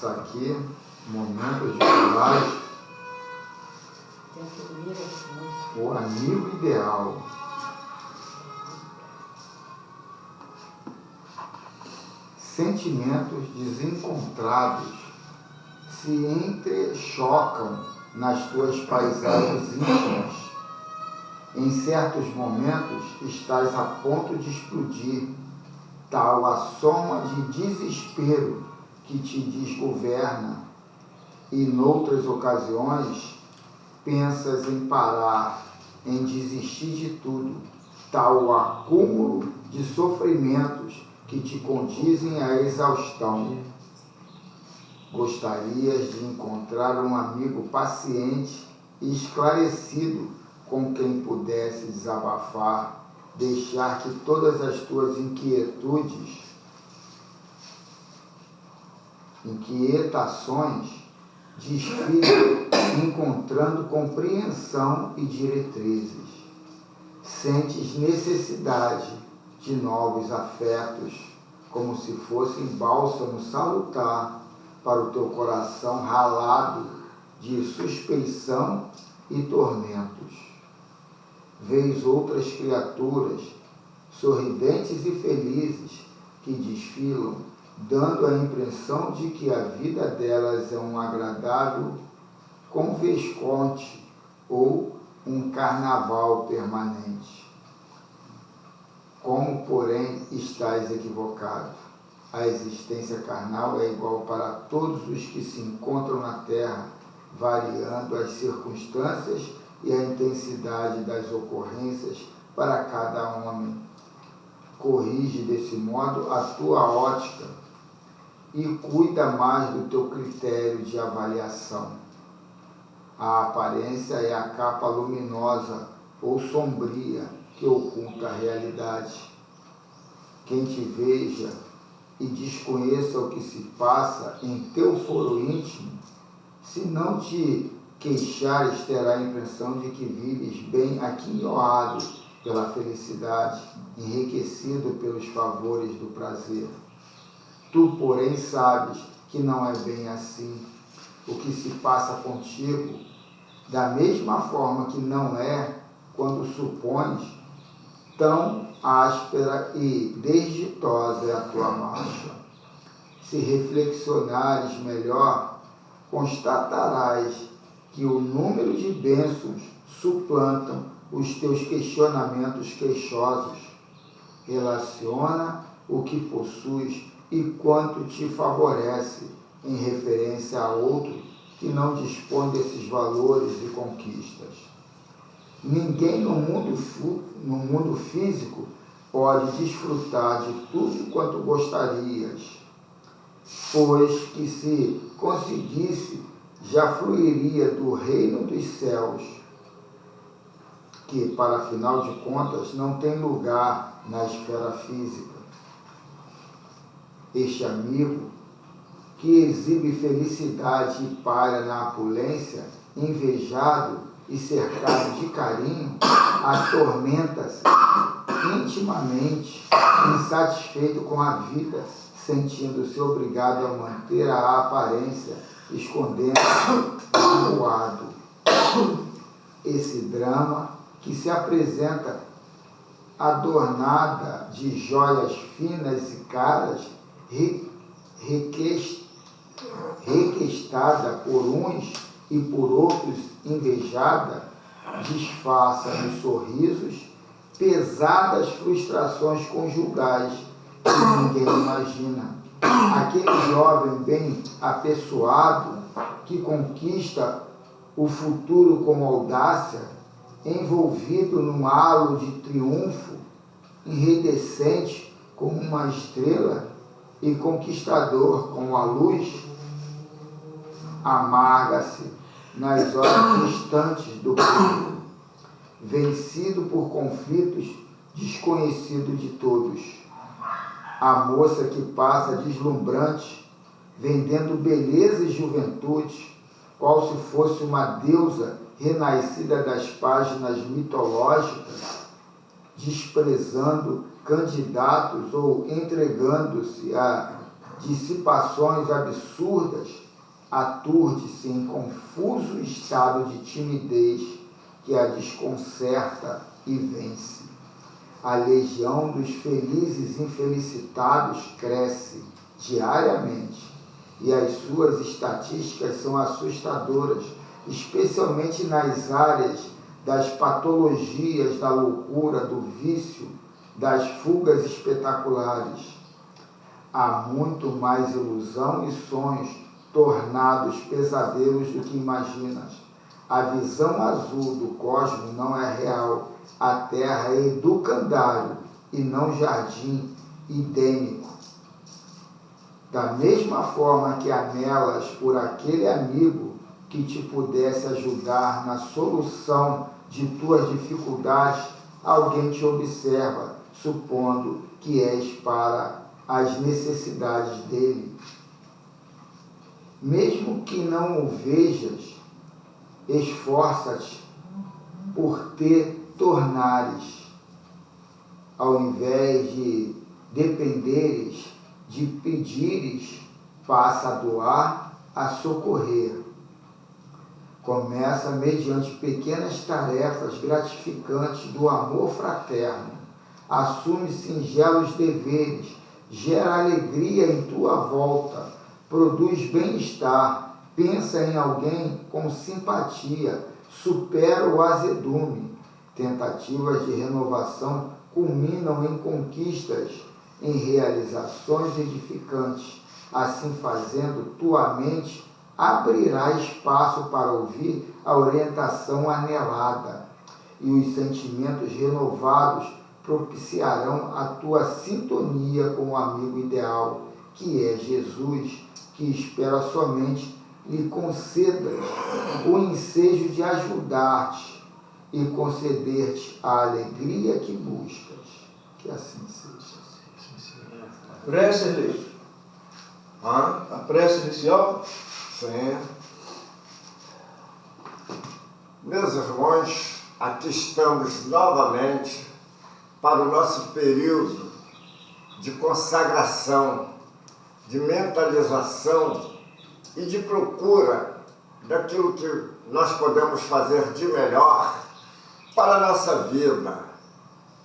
passar aqui, momento de coragem. O amigo ideal. Sentimentos desencontrados se entrechocam nas tuas paisagens íntimas. Em certos momentos estás a ponto de explodir, tal a soma de desespero que te desgoverna, e noutras ocasiões pensas em parar, em desistir de tudo, tal o acúmulo de sofrimentos que te conduzem à exaustão. Gostarias de encontrar um amigo paciente e esclarecido com quem pudesse desabafar, deixar que todas as tuas inquietações desfilem, encontrando compreensão e diretrizes. Sentes necessidade de novos afetos, como se fossem bálsamo salutar para o teu coração ralado de suspeição e tormentos. Vês outras criaturas, sorridentes e felizes, que desfilam, dando a impressão de que a vida delas é um agradável convesconte ou um carnaval permanente. Como, porém, estás equivocado. A existência carnal é igual para todos os que se encontram na terra, variando as circunstâncias e a intensidade das ocorrências para cada homem. Corrige desse modo a tua ótica e cuida mais do teu critério de avaliação. A aparência é a capa luminosa ou sombria que oculta a realidade. Quem te veja e desconheça o que se passa em teu foro íntimo, se não te queixares, terá a impressão de que vives bem aquinhoado pela felicidade, enriquecido pelos favores do prazer. Tu, porém, sabes que não é bem assim. O que se passa contigo, da mesma forma que não é quando supões, tão áspera e desditosa é a tua marcha. Se reflexionares melhor, constatarás que o número de bênçãos suplantam os teus questionamentos queixosos. Relaciona o que possuis e quanto te favorece em referência a outro que não dispõe desses valores e conquistas. Ninguém no mundo físico pode desfrutar de tudo quanto gostarias, pois que se conseguisse, já fluiria do reino dos céus, que, para afinal de contas, não tem lugar na esfera física. Este amigo, que exibe felicidade e paira na opulência, invejado e cercado de carinho, atormenta-se intimamente, insatisfeito com a vida, sentindo-se obrigado a manter a aparência, escondendo-se magoado. Esse drama, que se apresenta adornada de joias finas e caras, requestada por uns e por outros invejada, disfarça nos sorrisos pesadas frustrações conjugais que ninguém imagina. Aquele jovem bem apessoado que conquista o futuro com audácia, envolvido num halo de triunfo, iridescente como uma estrela e conquistador como a luz, amarga-se nas horas distantes do perigo, vencido por conflitos desconhecidos de todos. A moça que passa deslumbrante, vendendo beleza e juventude, qual se fosse uma deusa renascida das páginas mitológicas, desprezando candidatos ou entregando-se a dissipações absurdas, aturde-se em confuso estado de timidez que a desconcerta e vence. A legião dos felizes infelicitados cresce diariamente e as suas estatísticas são assustadoras, especialmente nas áreas das patologias, da loucura, do vício, das fugas espetaculares. Há muito mais ilusão e sonhos tornados pesadelos do que imaginas. A visão azul do cosmos não é real. A Terra é educandário e não jardim idêmico. Da mesma forma que anelas por aquele amigo que te pudesse ajudar na solução de tuas dificuldades, alguém te observa, supondo que és para as necessidades dele. Mesmo que não o vejas, esforça-te por te tornares, ao invés de dependeres, de pedires, passa a doar, a socorrer. Começa mediante pequenas tarefas gratificantes do amor fraterno. Assume singelos deveres, gera alegria em tua volta, produz bem-estar, pensa em alguém com simpatia, supera o azedume. Tentativas de renovação culminam em conquistas, em realizações edificantes. Assim fazendo, tua mente abrirá espaço para ouvir a orientação anelada, e os sentimentos renovados propiciarão a tua sintonia com o amigo ideal, que é Jesus, que espera somente lhe concedas o ensejo de ajudar-te e conceder-te a alegria que buscas. Que assim seja. Prece, Eli. A prece inicial? Sim. Meus irmãos, aqui estamos novamente para o nosso período de consagração, de mentalização e de procura daquilo que nós podemos fazer de melhor para a nossa vida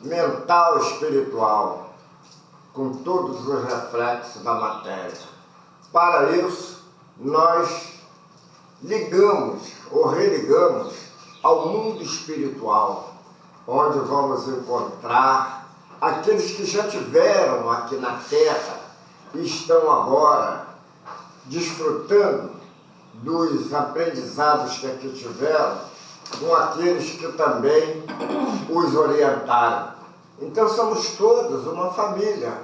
mental e espiritual, com todos os reflexos da matéria. Para isso, nós ligamos ou religamos ao mundo espiritual, onde vamos encontrar aqueles que já tiveram aqui na Terra e estão agora desfrutando dos aprendizados que aqui tiveram, com aqueles que também os orientaram. Então somos todos uma família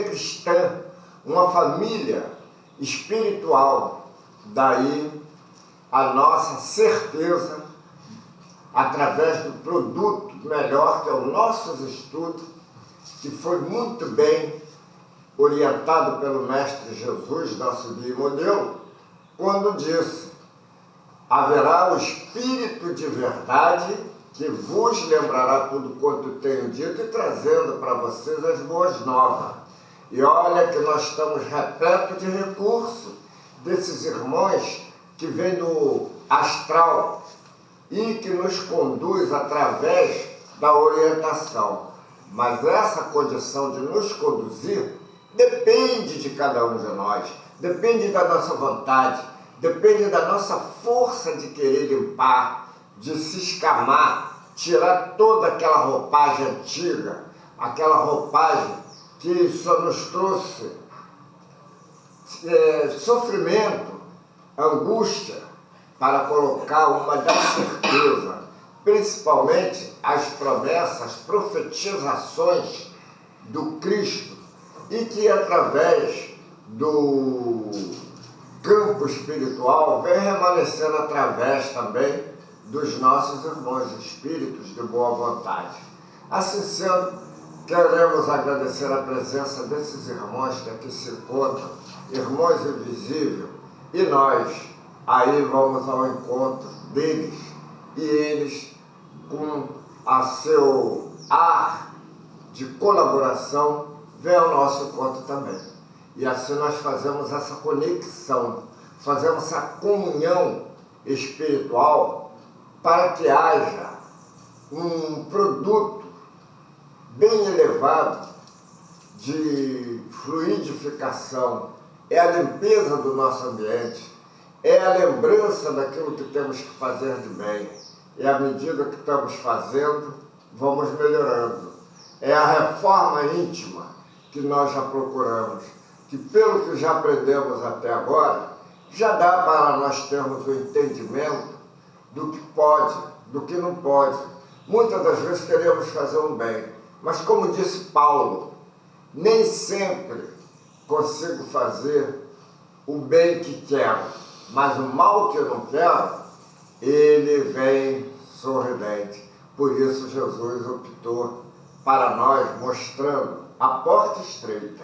cristã, uma família espiritual. Daí a nossa certeza, através do produto melhor que é o nosso estudo, que foi muito bem orientado pelo Mestre Jesus, nosso guia e modelo, quando disse: haverá o Espírito de verdade que vos lembrará tudo quanto tenho dito e trazendo para vocês as boas novas. E olha que nós estamos repletos de recursos desses irmãos que vêm do astral e que nos conduz através da orientação. Mas essa condição de nos conduzir depende de cada um de nós, depende da nossa vontade, depende da nossa força de querer limpar, de se escamar, tirar toda aquela roupagem antiga, aquela roupagem que só nos trouxe sofrimento, angústia, para colocar uma da certeza, principalmente as promessas, as profetizações do Cristo, e que através do campo espiritual vem remanescendo através também dos nossos irmãos espíritos de boa vontade. Assim sendo, queremos agradecer a presença desses irmãos que aqui se encontram, irmãos invisíveis, e nós aí vamos ao encontro deles, e eles, com a seu ar de colaboração, vêm ao nosso encontro também. E assim nós fazemos essa conexão, fazemos essa comunhão espiritual para que haja um produto bem elevado de fluidificação. É a limpeza do nosso ambiente, é a lembrança daquilo que temos que fazer de bem. E à medida que estamos fazendo, vamos melhorando. É a reforma íntima que nós já procuramos, que pelo que já aprendemos até agora, já dá para nós termos o entendimento do que pode, do que não pode. Muitas das vezes queremos fazer um bem, mas como disse Paulo, nem sempre consigo fazer o bem que quero, mas o mal que eu não quero, ele vem sorridente. Por isso Jesus optou para nós, mostrando a porta estreita.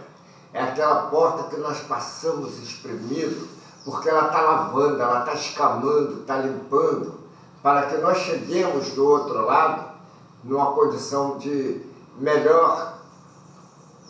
É aquela porta que nós passamos espremido, porque ela está lavando, ela está escamando, está limpando, para que nós cheguemos do outro lado numa condição de melhor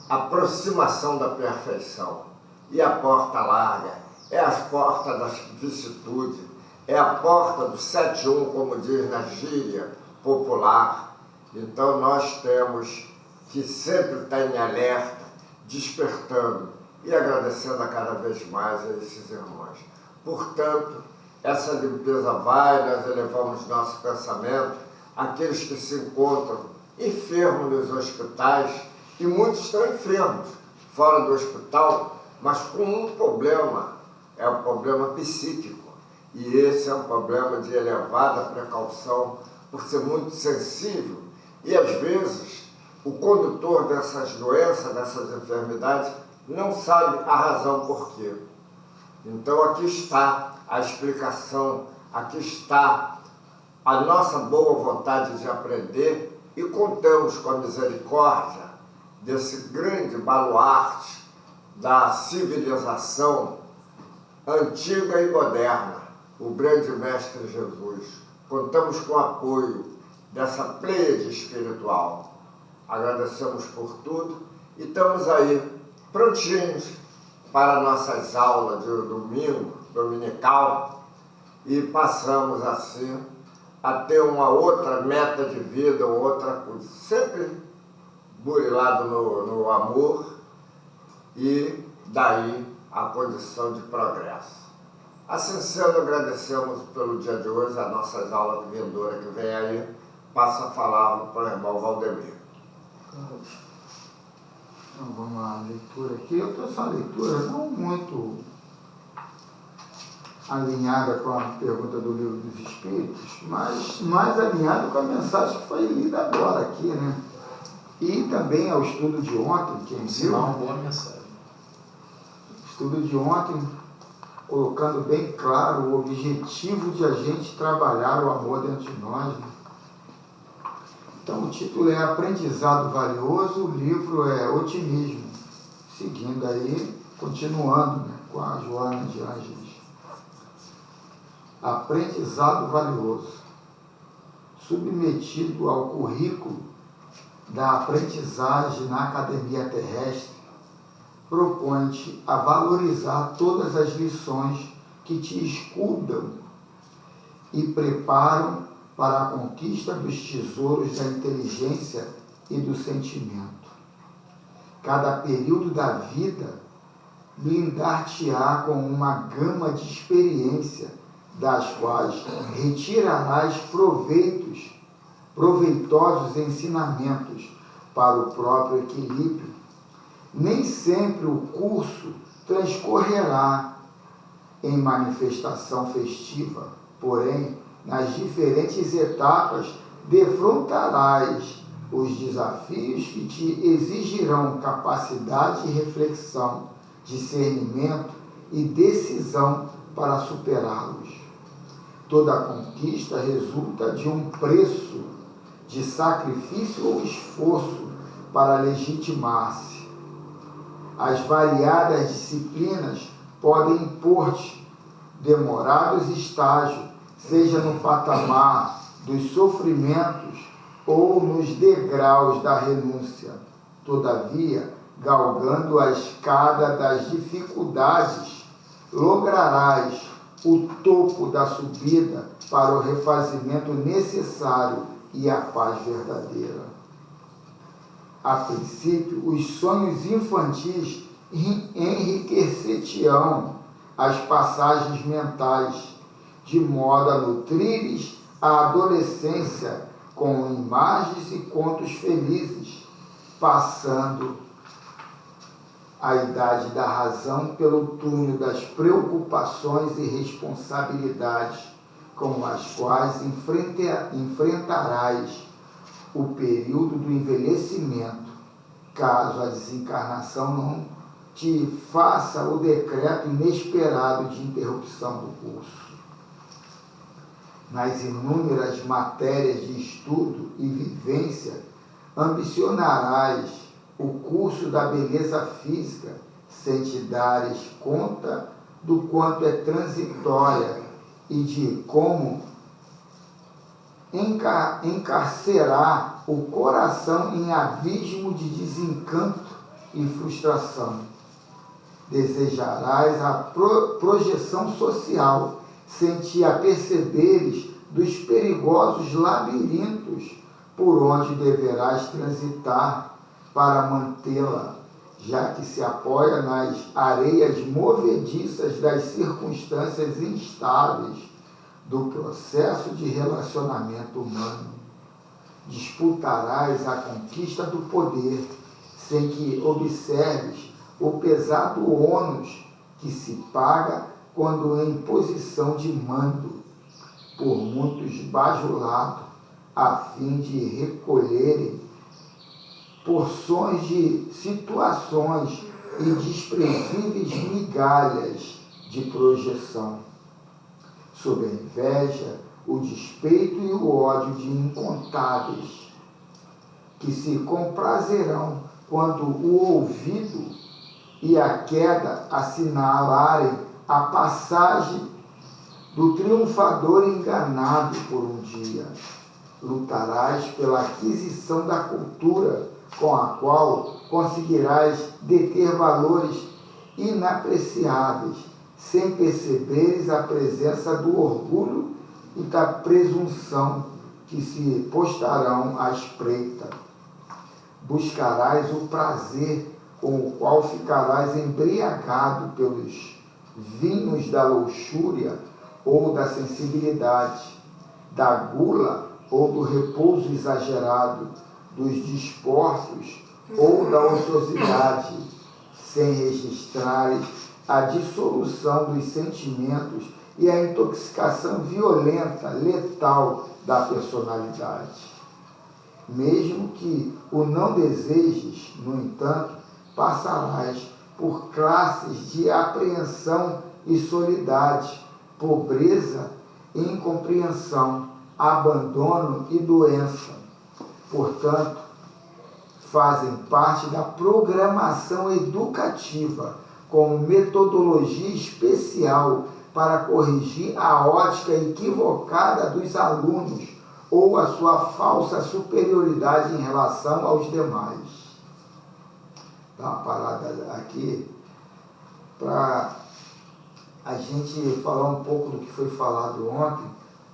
aproximação da perfeição. E a porta larga é a porta da vicissitude, é a porta do 7-1, como diz na gíria popular. Então nós temos que sempre estar em alerta, despertando e agradecendo a cada vez mais a esses irmãos. Portanto, essa limpeza vai, nós elevamos nosso pensamento àqueles que se encontram enfermos nos hospitais, e muitos estão enfermos fora do hospital, mas com um problema, é um problema psíquico. E esse é um problema de elevada precaução, por ser muito sensível. E às vezes, o condutor dessas doenças, dessas enfermidades, não sabe a razão por quê. Então aqui está a explicação, aqui está a nossa boa vontade de aprender, e contamos com a misericórdia desse grande baluarte da civilização antiga e moderna, o grande Mestre Jesus. Contamos com o apoio dessa pleiade espiritual. Agradecemos por tudo e estamos aí prontinhos para nossas aulas de domingo, dominical, e passamos assim a ter uma outra meta de vida, outra coisa, sempre burilado no amor, e daí a condição de progresso. Assim sendo, agradecemos pelo dia de hoje, a nossas aulas vindouras que vem aí. Passo a falar para o irmão Valdemir. Então vamos lá, a leitura aqui. Eu trouxe uma leitura não muito alinhada com a pergunta do Livro dos Espíritos, mas mais alinhada com a mensagem que foi lida agora aqui, né? E também ao estudo de ontem, quem viu, uma boa mensagem. Estudo de ontem, colocando bem claro o objetivo de a gente trabalhar o amor dentro de nós, né? Então o título é Aprendizado Valioso, o livro é Otimismo. Seguindo aí, continuando, né, com a Joana de Ângeles. Aprendizado valioso. Submetido ao currículo da aprendizagem na academia terrestre, propõe-te a valorizar todas as lições que te escudam e preparam para a conquista dos tesouros da inteligência e do sentimento. Cada período da vida blindar-te-á com uma gama de experiência, das quais retirarás proveitosos ensinamentos para o próprio equilíbrio. Nem sempre o curso transcorrerá em manifestação festiva, porém, nas diferentes etapas, defrontarás os desafios que te exigirão capacidade de reflexão, discernimento e decisão para superá-los. Toda conquista resulta de um preço de sacrifício ou esforço para legitimar-se. As variadas disciplinas podem impor-te demorados estágios, seja no patamar dos sofrimentos ou nos degraus da renúncia. Todavia, galgando a escada das dificuldades, lograrás o topo da subida para o refazimento necessário e a paz verdadeira. A princípio, os sonhos infantis enriquecer-te-ão as passagens mentais, de modo a nutrires a adolescência com imagens e contos felizes, passando a idade da razão pelo túnel das preocupações e responsabilidades, com as quais enfrentarás o período do envelhecimento, caso a desencarnação não te faça o decreto inesperado de interrupção do curso. Nas inúmeras matérias de estudo e vivência, ambicionarás o curso da beleza física, sem te dares conta do quanto é transitória e de como encarcerar o coração em abismo de desencanto e frustração. Desejarás a projeção social, sem te aperceberes dos perigosos labirintos por onde deverás transitar para mantê-la, já que se apoia nas areias movediças das circunstâncias instáveis do processo de relacionamento humano. Disputarás a conquista do poder, sem que observes o pesado ônus que se paga quando em posição de mando, por muitos bajulados, a fim de recolherem porções de situações e desprezíveis migalhas de projeção, sob a inveja, o despeito e o ódio de incontáveis, que se comprazerão quando o ouvido e a queda assinalarem a passagem do triunfador enganado por um dia. Lutarás pela aquisição da cultura, com a qual conseguirás deter valores inapreciáveis, sem perceberes a presença do orgulho e da presunção que se postarão à espreita. Buscarás o prazer, com o qual ficarás embriagado pelos vinhos da luxúria ou da sensibilidade, da gula ou do repouso exagerado, dos desportos ou da ociosidade, sem registrares a dissolução dos sentimentos e a intoxicação violenta, letal da personalidade. Mesmo que o não desejes, no entanto, passarás por classes de apreensão e solidade, pobreza e incompreensão, abandono e doença. Portanto, fazem parte da programação educativa como metodologia especial para corrigir a ótica equivocada dos alunos ou a sua falsa superioridade em relação aos demais. Dá uma parada aqui para a gente falar um pouco do que foi falado ontem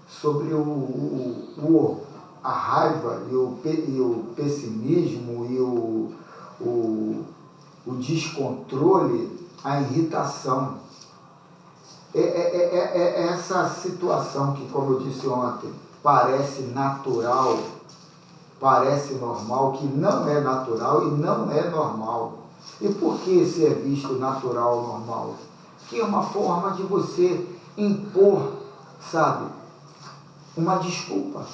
sobre a raiva e o pessimismo e o descontrole, a irritação. É essa situação que, como eu disse ontem, parece natural, parece normal, que não é natural e não é normal. E por que se é visto natural ou normal? Que é uma forma de você impor, sabe, uma desculpa.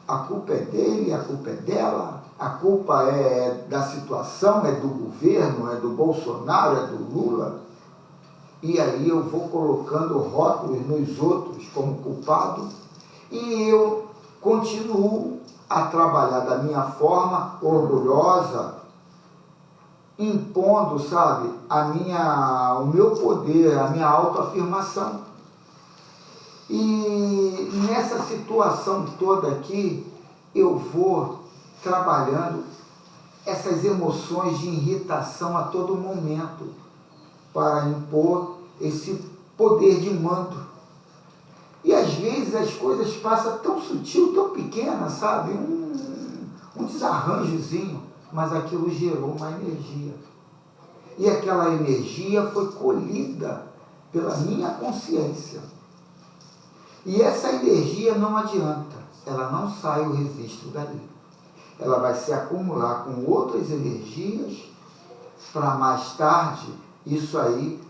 A culpa é dele, a culpa é dela, a culpa é da situação, é do governo, é do Bolsonaro, é do Lula. E aí eu vou colocando rótulos nos outros como culpado e eu continuo a trabalhar da minha forma orgulhosa, impondo, sabe, o meu poder, a minha autoafirmação. E nessa situação toda aqui, eu vou trabalhando essas emoções de irritação a todo momento para impor esse poder de mando. E às vezes as coisas passam tão sutil, tão pequena, sabe? Um desarranjozinho, mas aquilo gerou uma energia. E aquela energia foi colhida pela minha consciência. E essa energia não adianta, ela não sai o registro dali. Ela vai se acumular com outras energias para mais tarde isso aí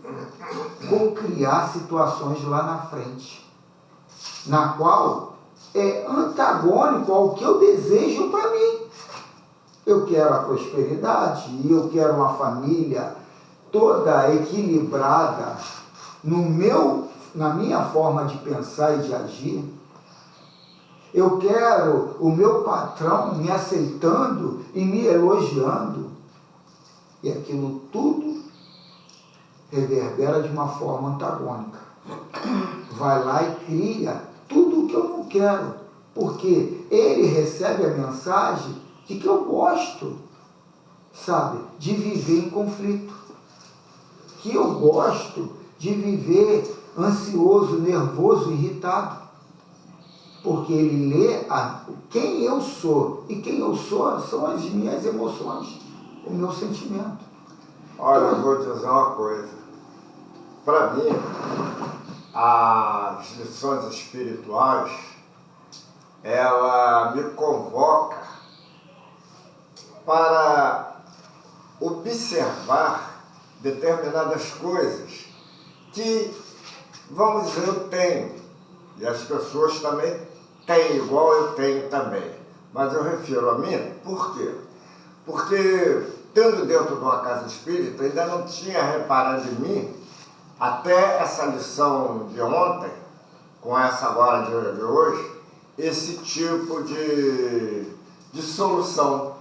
co-criar situações lá na frente, na qual é antagônico ao que eu desejo para mim. Eu quero a prosperidade, eu quero uma família toda equilibrada na minha forma de pensar e de agir. Eu quero o meu patrão me aceitando e me elogiando. E aquilo tudo reverbera de uma forma antagônica. Vai lá e cria tudo o que eu não quero, porque ele recebe a mensagem de que eu gosto, sabe, de viver em conflito, que eu gosto de viver ansioso, nervoso, irritado, porque ele lê quem eu sou, e quem eu sou são as minhas emoções, o meu sentimento. Olha, eu vou dizer uma coisa. Para mim, as lições espirituais, ela me convoca para observar determinadas coisas que, vamos dizer, eu tenho, e as pessoas também têm, igual eu tenho também. Mas eu refiro a mim, por quê? Porque, estando dentro de uma casa espírita, ainda não tinha reparado em mim, até essa lição de ontem, com essa agora de hoje, esse tipo de solução,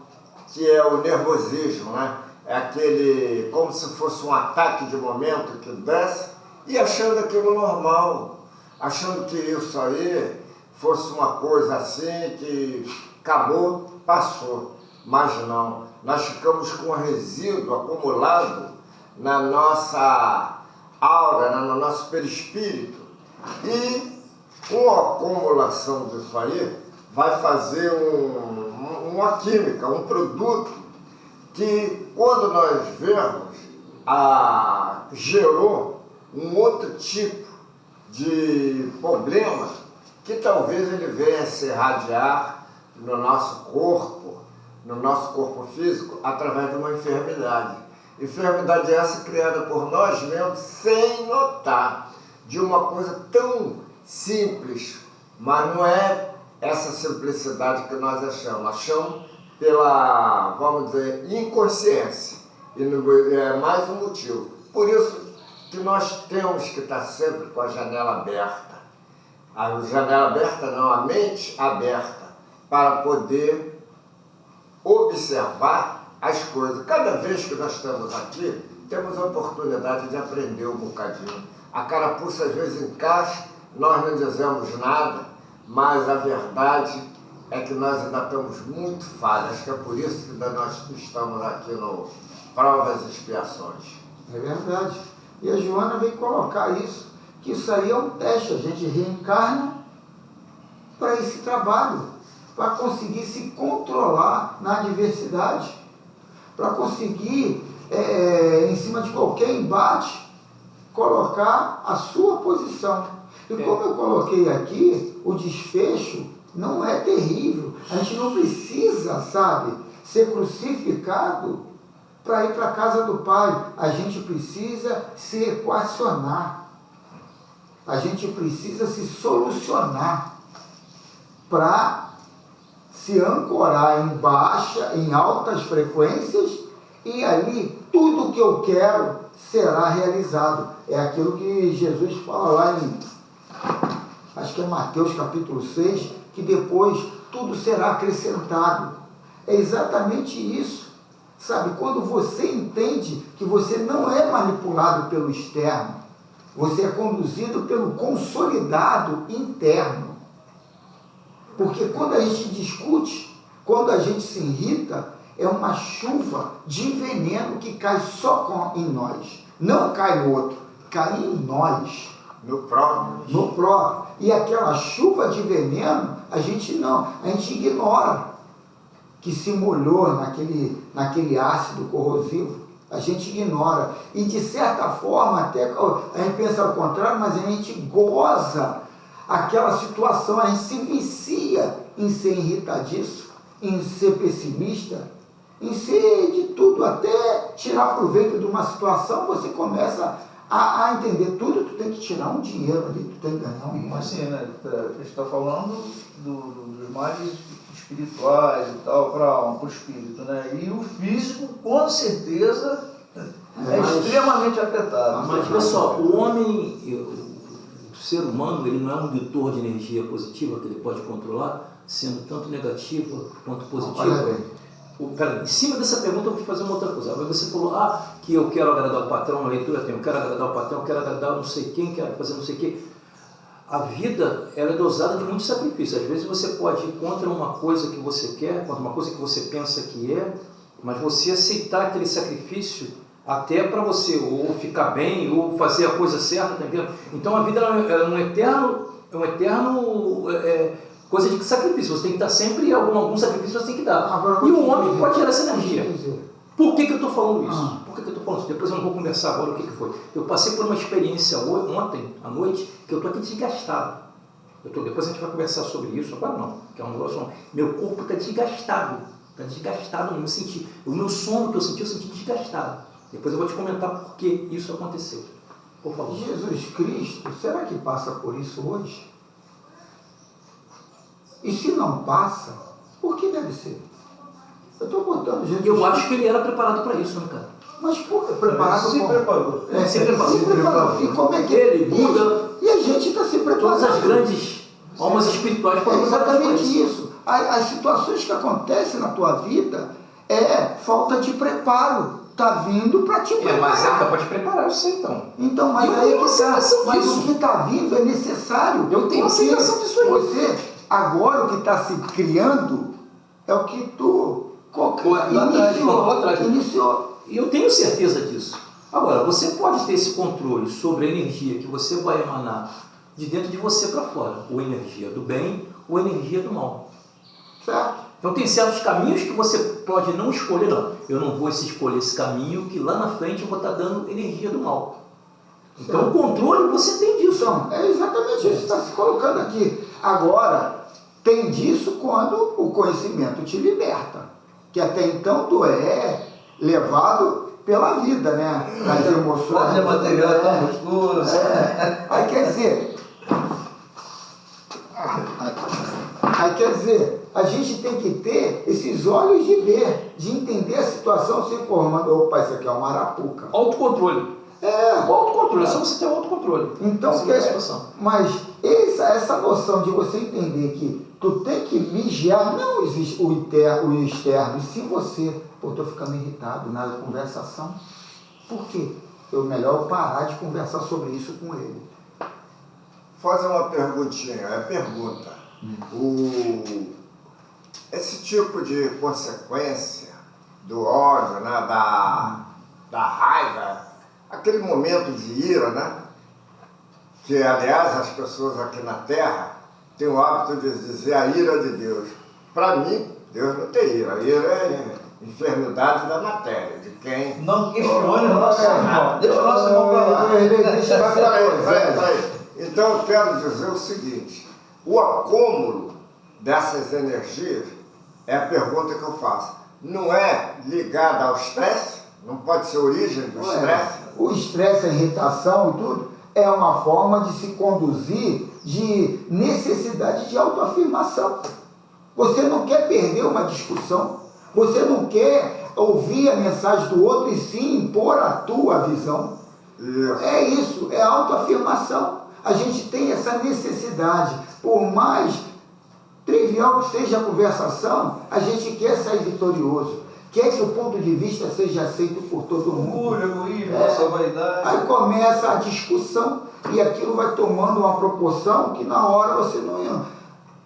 que é o nervosismo, né? É aquele, como se fosse um ataque de momento que desce, e achando aquilo normal, achando que isso aí fosse uma coisa assim, que acabou, passou. Mas não, nós ficamos com resíduo acumulado na nossa aura, no nosso perispírito. E uma acumulação disso aí vai fazer uma química, um produto que, quando nós vemos, gerou um outro tipo de problema que talvez ele venha se irradiar no nosso corpo físico, através de uma enfermidade. Enfermidade essa criada por nós mesmos sem notar, de uma coisa tão simples, mas não é essa simplicidade que nós achamos pela, vamos dizer, inconsciência, e é mais um motivo. Por isso que nós temos que estar sempre com a janela aberta, a mente aberta, para poder observar as coisas. Cada vez que nós estamos aqui, temos a oportunidade de aprender um bocadinho. A carapuça às vezes encaixa, nós não dizemos nada, mas a verdade é que nós ainda estamos muito falhos. Acho que é por isso que nós estamos aqui no Provas e Expiações. É verdade. E a Joana veio colocar isso, que isso aí é um teste, a gente reencarna para esse trabalho, para conseguir se controlar na adversidade, para conseguir, em cima de qualquer embate, colocar a sua posição. E como eu coloquei aqui, o desfecho não é terrível. A gente não precisa, sabe, ser crucificado para ir para a casa do Pai. A gente precisa se equacionar. A gente precisa se solucionar para se ancorar em altas frequências, e ali tudo que eu quero será realizado. É aquilo que Jesus fala lá acho que é Mateus capítulo 6, que depois tudo será acrescentado. É exatamente isso. Sabe, quando você entende que você não é manipulado pelo externo, você é conduzido pelo consolidado interno. Porque quando a gente discute, quando a gente se irrita, é uma chuva de veneno que cai só em nós. Não cai no outro, cai em nós. No próprio. No próprio. E aquela chuva de veneno, a gente ignora que se molhou naquele ácido corrosivo. A gente ignora. E de certa forma, até a gente pensa ao contrário, mas a gente goza aquela situação, a gente se vicia em ser irritadiço, em ser pessimista, em ser de tudo, até tirar proveito de uma situação, você começa a entender tudo, tu tem que tirar um dinheiro ali, tu tem que ganhar um dinheiro. Assim, né? A gente está falando dos males espirituais e tal, para a alma, para o espírito, né? E o físico, com certeza, é extremamente afetado. Mas, pessoal, o homem, o ser humano, ele não é um indutor de energia positiva que ele pode controlar, sendo tanto negativa quanto positiva. Olha bem. Em cima dessa pergunta eu vou fazer uma outra coisa. Você falou, que eu quero agradar o patrão, a leitura tem, eu quero agradar o patrão, eu quero agradar não sei quem, quero fazer não sei o quê. A vida, ela é dosada de muito sacrifício. Às vezes você pode ir contra uma coisa que você quer, contra uma coisa que você pensa que é, mas você aceitar aquele sacrifício até para você ou ficar bem, ou fazer a coisa certa, tá entendendo? Então a vida é um eterno coisa de sacrifício. Você tem que dar sempre algum sacrifício, você tem que dar. Agora, e o homem pode gerar essa energia. dizer. Por que eu estou falando isso? Por que eu estou falando isso? Depois eu não vou conversar agora o que foi. Eu passei por uma experiência ontem, à noite, que eu estou aqui desgastado. Depois a gente vai conversar sobre isso, agora não, que é um negócio. Meu corpo está desgastado. Está desgastado, eu senti. O meu sono que eu senti desgastado. Depois eu vou te comentar por que isso aconteceu. Por favor. Jesus Cristo, será que passa por isso hoje? E se não passa, por que deve ser? Eu estou botando Jesus. Eu acho que ele era preparado para isso, né, cara? Mas por que preparado? Se preparou. Se preparou. E como é que ele, Buda, e a gente está se preparando? todas as grandes almas espirituais foram exatamente isso. As situações que acontecem na tua vida é falta de preparo. Está vindo para te preparar. Mas ele pode preparar, eu sei então. Então, mas eu aí tenho aceitação mas disso. o que está vindo é necessário. Eu tenho aceitação disso aí. Você, agora o que está se criando é o que tu iniciou. E eu tenho certeza disso. Agora, você pode ter esse controle sobre a energia que você vai emanar de dentro de você para fora. Ou energia do bem, ou energia do mal. Certo? Então tem certos caminhos que você pode não escolher, não. Eu não vou escolher esse caminho que lá na frente eu vou estar dando energia do mal. Então o controle você tem disso. Então, é exatamente isso que está se colocando aqui. Agora, tem disso quando o conhecimento te liberta. Que até então tu é levado pela vida, né? As emoções. Pode é material, tão gostoso. Aí quer dizer, a gente tem que ter esses olhos de ver, de entender a situação se formando. Opa, isso aqui é uma arapuca. Autocontrole. O autocontrole, é só você ter o autocontrole. Então, mas essa noção de você entender que tu tem que vigiar, não existe o externo, e se você, estou ficando irritado na conversação, por quê? Melhor parar de conversar sobre isso com ele. Fazer uma perguntinha, pergunta. Esse tipo de consequência do ódio, né, da raiva, aquele momento de ira, né, que aliás as pessoas aqui na Terra têm o hábito de dizer a ira de Deus. Para mim, Deus não tem ira. A ira é enfermidade da matéria, de quem... Não questione o nosso irmão. Deixa o nosso irmão falar. Peraí. Então eu quero dizer o seguinte, o acúmulo dessas energias é a pergunta que eu faço. Não é ligada ao estresse? Não pode ser origem do estresse? O estresse, a irritação e tudo, é uma forma de se conduzir de necessidade de autoafirmação. Você não quer perder uma discussão, você não quer ouvir a mensagem do outro e sim impor a tua visão. Isso. É isso, é autoafirmação. A gente tem essa necessidade, por mais trivial que seja a conversação, a gente quer sair vitorioso, quer que o ponto de vista seja aceito por todo mundo. Egoísmo, nossa vaidade. Aí começa a discussão e aquilo vai tomando uma proporção que na hora você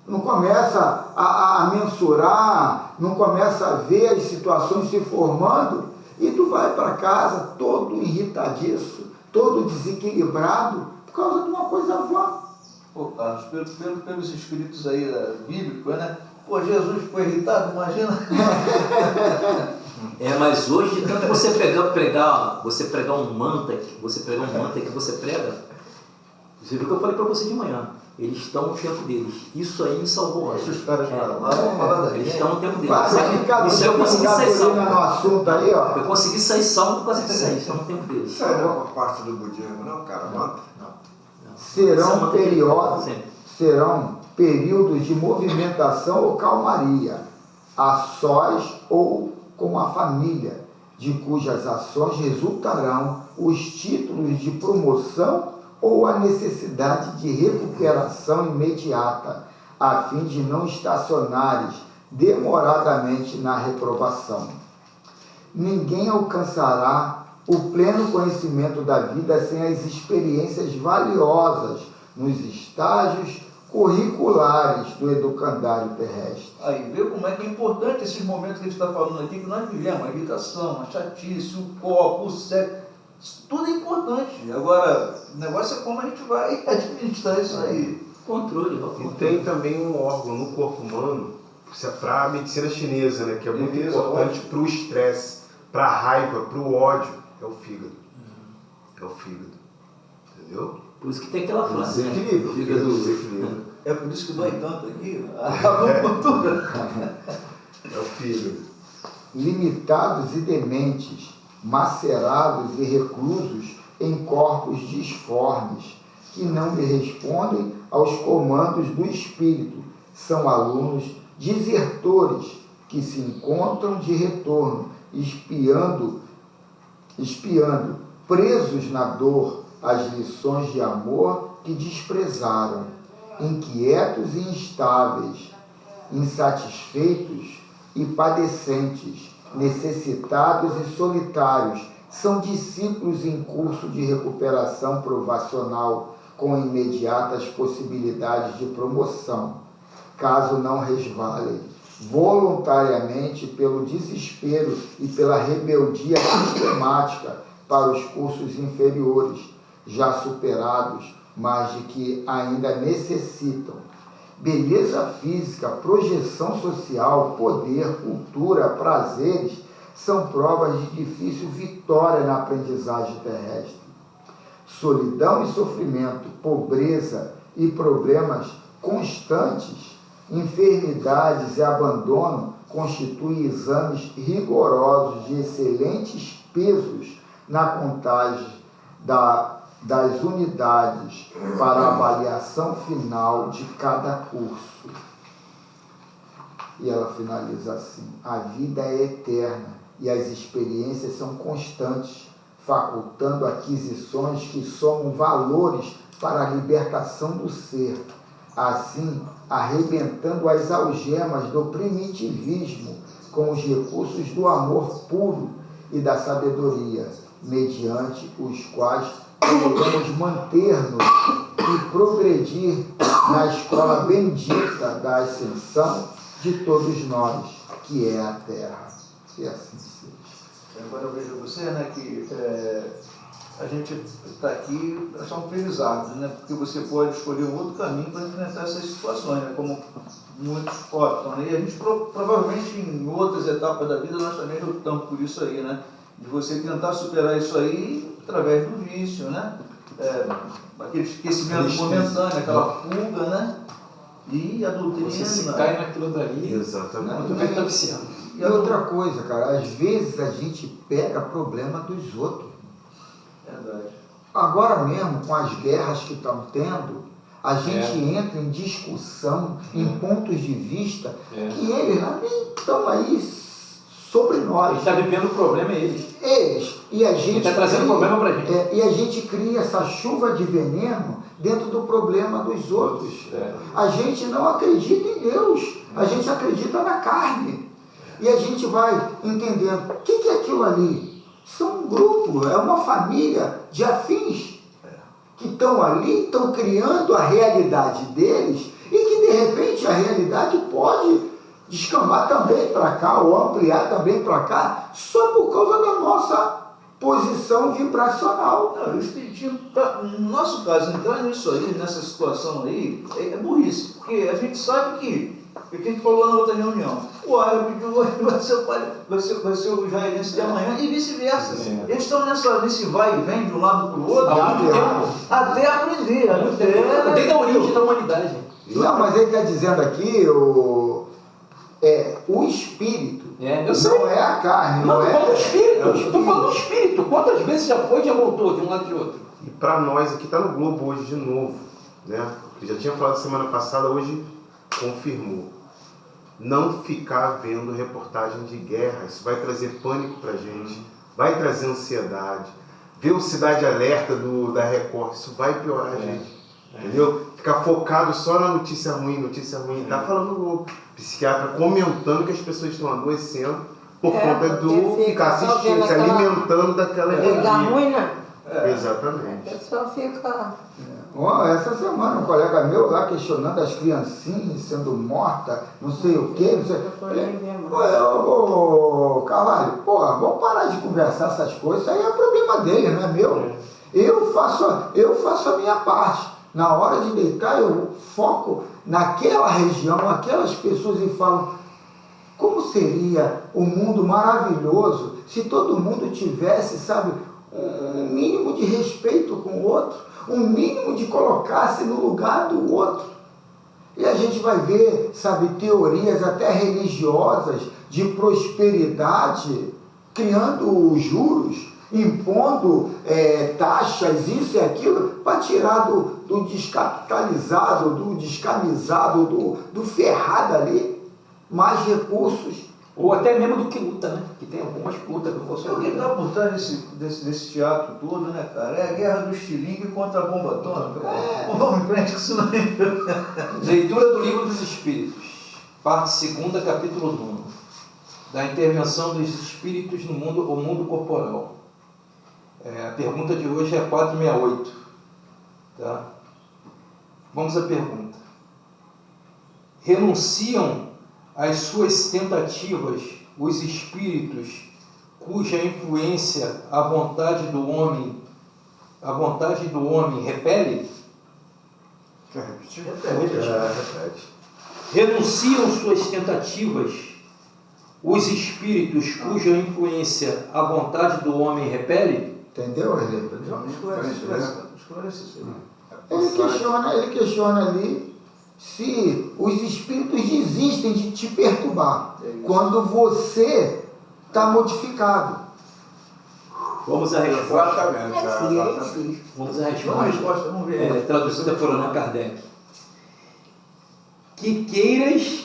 não começa a a mensurar, não começa a ver as situações se formando, e tu vai para casa todo irritadiço, todo desequilibrado, por causa de uma coisa vã. Pô, Carlos, pelos escritos aí bíblicos, né? Pô, Jesus ficou irritado, imagina. Mas hoje, de tanto você pregar um manta que você prega, você viu o que eu falei para você de manhã. Eles estão no tempo deles. Isso aí me salvou hoje. Esses caras falam, vamos falar daqui. Eles estão no tempo deles. Isso eu consegui sair salvo. No assunto aí, ó. Eu consegui sair salvo por causa disso aí. Estão no tempo deles. Isso aí não é uma parte do budismo, não, cara? Manta? Serão períodos de movimentação ou calmaria, a sós ou com a família, de cujas ações resultarão os títulos de promoção ou a necessidade de recuperação imediata, a fim de não estacionares demoradamente na reprovação. Ninguém alcançará o pleno conhecimento da vida sem as experiências valiosas nos estágios curriculares do educandário terrestre. Aí, vê como é que é importante esses momentos que a gente está falando aqui, que nós vivemos, a irritação, a chatice, o copo, o sexo, tudo é importante. Agora, o negócio é como a gente vai administrar isso aí. Controle. E tem também um órgão no corpo humano, para a medicina chinesa, né, que é muito importante para o estresse, para a raiva, para o ódio, é o fígado. É o fígado. Entendeu? Por isso que tem aquela frase, né? Fígado. É por isso que dói tanto aqui. É o fígado. Limitados e dementes, macerados e reclusos em corpos disformes, que não lhe respondem aos comandos do espírito, são alunos desertores que se encontram de retorno, espiando, presos na dor, as lições de amor que desprezaram, inquietos e instáveis, insatisfeitos e padecentes, necessitados e solitários, são discípulos em curso de recuperação provacional, com imediatas possibilidades de promoção, caso não resvalem voluntariamente pelo desespero e pela rebeldia sistemática para os cursos inferiores, já superados, mas de que ainda necessitam. Beleza física, projeção social, poder, cultura, prazeres, são provas de difícil vitória na aprendizagem terrestre. Solidão e sofrimento, pobreza e problemas constantes, enfermidades e abandono constituem exames rigorosos de excelentes pesos na contagem das unidades para a avaliação final de cada curso. E ela finaliza assim: a vida é eterna e as experiências são constantes, facultando aquisições que somam valores para a libertação do ser, assim arrebentando as algemas do primitivismo com os recursos do amor puro e da sabedoria, mediante os quais podemos manter-nos e progredir na escola bendita da ascensão de todos nós, que é a Terra. Que assim seja. Agora eu vejo você, né, que a gente está aqui, é só um aprendizado, né, porque você pode escolher um outro caminho para enfrentar essas situações, né, como muitos optam, né, e a gente provavelmente em outras etapas da vida nós também lutamos por isso aí, né, de você tentar superar isso aí através do vício, né, aquele esquecimento momentâneo, aquela fuga, né, e a doutrina... Você se cai naquilo dali, exatamente. tu está viciando. E outra coisa, cara, às vezes a gente pega problema dos outros. Verdade. Agora mesmo, com as guerras que estão tendo, a gente entra em discussão, em pontos de vista, que eles nem estão aí sobre nós. Quem está vivendo o problema é eles. Eles. E a gente Quem está trazendo problema para a gente. e a gente cria essa chuva de veneno dentro do problema dos outros. A gente não acredita em Deus, a gente acredita na carne. E a gente vai entendendo, o que é aquilo ali? São um grupo, é uma família de afins que estão ali, estão criando a realidade deles e que de repente a realidade pode descambar também para cá, ou ampliar também para cá, só por causa da nossa posição vibracional. Não, o espiritismo, no nosso caso, entrar nisso aí, nessa situação aí, é burrice, porque a gente sabe que a gente falou na outra reunião, o árabe de hoje vai ser o israelense de amanhã e vice-versa. Eles estão nesse vai e vem de um lado para o outro Há muito tempo. até aprender. Desde a origem da humanidade. Não, mas ele está dizendo aqui o espírito, Eu sei. não é a carne, Não, não estou é. falando do espírito. é o Estou falando do espírito. Quantas vezes já foi e já voltou de um lado e de outro? E para nós, aqui está no Globo hoje de novo, né? Eu já tinha falado semana passada, hoje confirmou. Não ficar vendo reportagem de guerra, isso vai trazer pânico para a gente, vai trazer ansiedade. Ver o Cidade Alerta da Record, isso vai piorar a gente. Entendeu? Ficar focado só na notícia ruim. Tá falando o psiquiatra comentando que as pessoas estão adoecendo por conta do ficar assistindo, se alimentando daquela Coisa energia. ruim, né? A Exatamente. pessoa fica... Essa semana um colega meu lá questionando as criancinhas sendo mortas, não sei o quê, não sei. Ô, Carvalho, vamos parar de conversar essas coisas, isso aí é problema dele, não é meu. Eu faço a minha parte. Na hora de deitar, eu foco naquela região, aquelas pessoas e falo, como seria um mundo maravilhoso se todo mundo tivesse, sabe, um mínimo de respeito com o outro, um mínimo de colocar-se no lugar do outro. E a gente vai ver, sabe, teorias até religiosas de prosperidade, criando juros, impondo taxas, isso e aquilo, para tirar do descapitalizado, do descamisado, do ferrado ali, mais recursos. Ou até mesmo do que luta, né? Que tem algumas lutas que eu posso O que está por trás desse teatro todo, né, cara? É a guerra do estilingue contra a bomba atômica. Vamos em frente com isso não. Leitura do Livro dos Espíritos, parte 2, capítulo 9, da intervenção dos espíritos no mundo, o mundo corporal. A pergunta de hoje é 468. Tá? Vamos à pergunta. Renunciam às suas tentativas os espíritos cuja influência a vontade do homem repele? Quer repetir? Repete. Renunciam suas tentativas os espíritos cuja influência a vontade do homem repele? Entendeu, Helena? Esclarece isso Ele aí. questiona ali se os espíritos desistem de te perturbar quando você está modificado. Vamos à resposta. Exatamente. Vamos à Vamos à resposta, vamos ver. Traduzida por Allan Kardec. Que queiras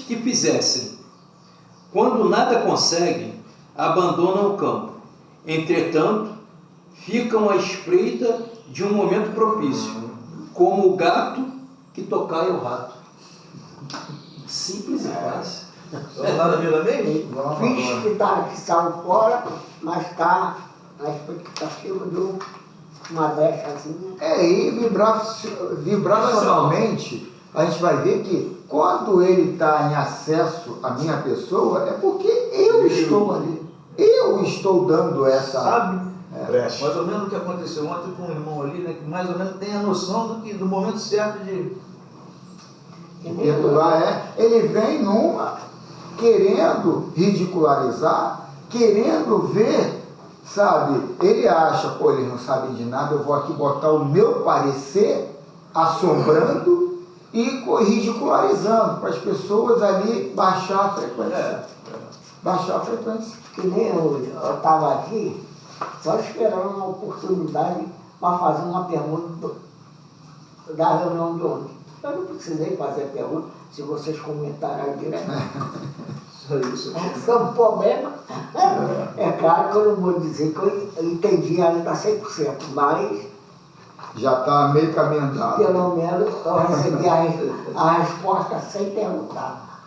que fizessem. Quando nada conseguem, abandonam o campo. Entretanto, ficam à espreita de um momento propício, como o gato que tocaia o rato. Simples e fácil. Vamos lá na Vila Meio? Finge que saiu fora, mas está na expectativa de uma brechazinha. E vibracionalmente, a gente vai ver que quando ele está em acesso à minha pessoa, é porque eu estou ali. Eu estou dando essa... Sabe? Brecha. Mais ou menos o que aconteceu ontem com um irmão ali, né? Que mais ou menos tem a noção do momento certo de... perturbar, ele vem numa querendo ridicularizar, querendo ver, sabe, ele acha, eles não sabem de nada, eu vou aqui botar o meu parecer assombrando e ridicularizando, para as pessoas ali baixar a frequência. Baixar a frequência. Que nem eu estava aqui, só esperando uma oportunidade para fazer uma pergunta da reunião de ontem. Eu não precisei fazer a pergunta, se vocês comentaram aí direto. Isso. Esse é um problema. É claro que eu não vou dizer que eu entendi ainda 100%, mas Já está meio caminho andado. pelo menos eu recebi a resposta sem perguntar.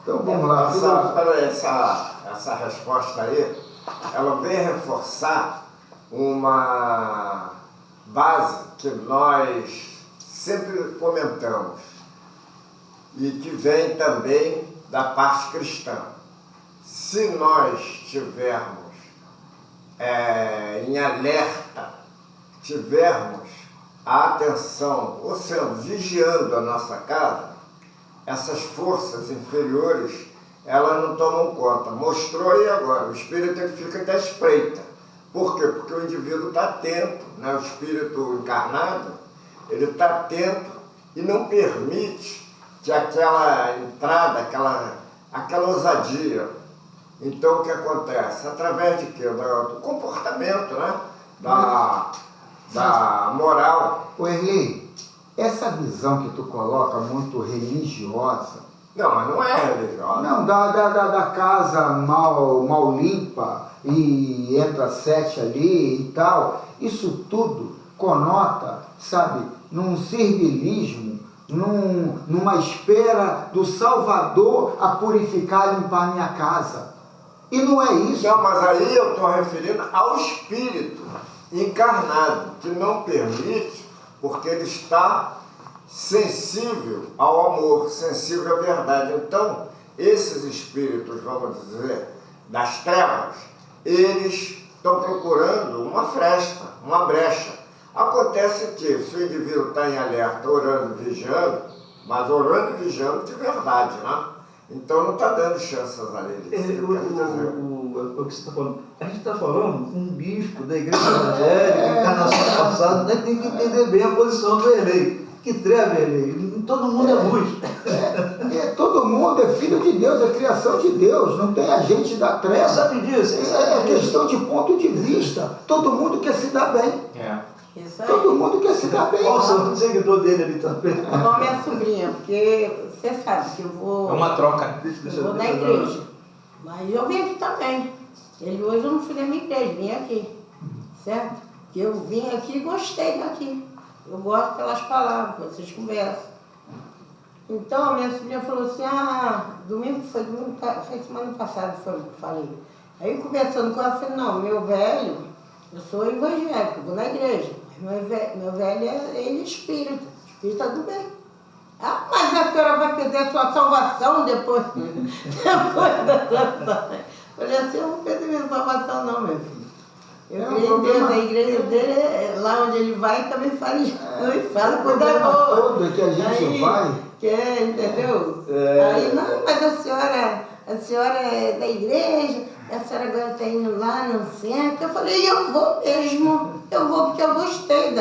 Então vamos lá. Essa resposta aí, ela vem reforçar uma base que nós sempre comentamos. e que vem também da parte cristã. Se nós tivermos em alerta, tivermos a atenção, ou seja, vigiando a nossa casa, essas forças inferiores, elas não tomam conta. Mostrou aí agora, o espírito ele fica até espreita. Por quê? Porque o indivíduo está atento, né? O espírito encarnado, ele está atento e não permite que aquela entrada, aquela ousadia. Então, o que acontece? Através de quê? Do comportamento, né? Da moral. Ô Erli, essa visão que tu coloca muito religiosa, Não, mas não é religiosa. não, da casa mal limpa e entra 7 ali e tal, isso tudo conota, sabe, num servilismo, numa espera do Salvador a purificar e limpar minha casa. E não é isso. Não, mas aí eu estou referindo ao espírito encarnado, que não permite, porque ele está sensível ao amor, sensível à verdade. Então, esses espíritos, vamos dizer, das trevas, eles estão procurando uma fresta, uma brecha. Acontece que, se o indivíduo está em alerta, orando, vigiando, mas orando e vigiando de verdade, né? Então não está dando chances a ele. O que você está falando? A gente está falando com um bispo da igreja evangélica, encarnação passada, né? Tem que entender bem a posição do Erlei. Que treva, Erlei? Todo mundo é luz. Todo mundo é filho de Deus, é criação de Deus, não tem agente da treva. Sabe disso? É questão de ponto de vista. Todo mundo quer se dar bem. Isso aí. Todo mundo quer se dar bem. Qual o seu seguidor dele ali também? Igual minha sobrinha, porque você sabe que eu vou. É uma troca. Eu vou na igreja. Mas eu vim aqui também. Ele hoje eu não fui na minha igreja, vim aqui. Certo? Que eu vim aqui e gostei daqui. Eu gosto pelas palavras que vocês conversam. Então a minha sobrinha falou assim, foi semana passada, foi o que eu falei. Aí eu conversando com ela, eu falei, não, meu velho, eu sou evangélico, eu vou na igreja. Mas meu velho ele é espírita do bem. Ah, mas a senhora vai perder a sua salvação depois da salvação. Falei assim, eu não vou perder minha salvação não, meu filho. Eu creio em Deus, a igreja dele, lá onde ele vai, também fala coisa boa. Todo que a gente vai. Entendeu? Aí, não, mas a senhora é da igreja, a senhora agora está indo lá no centro. Eu falei, eu vou mesmo, eu vou porque eu gostei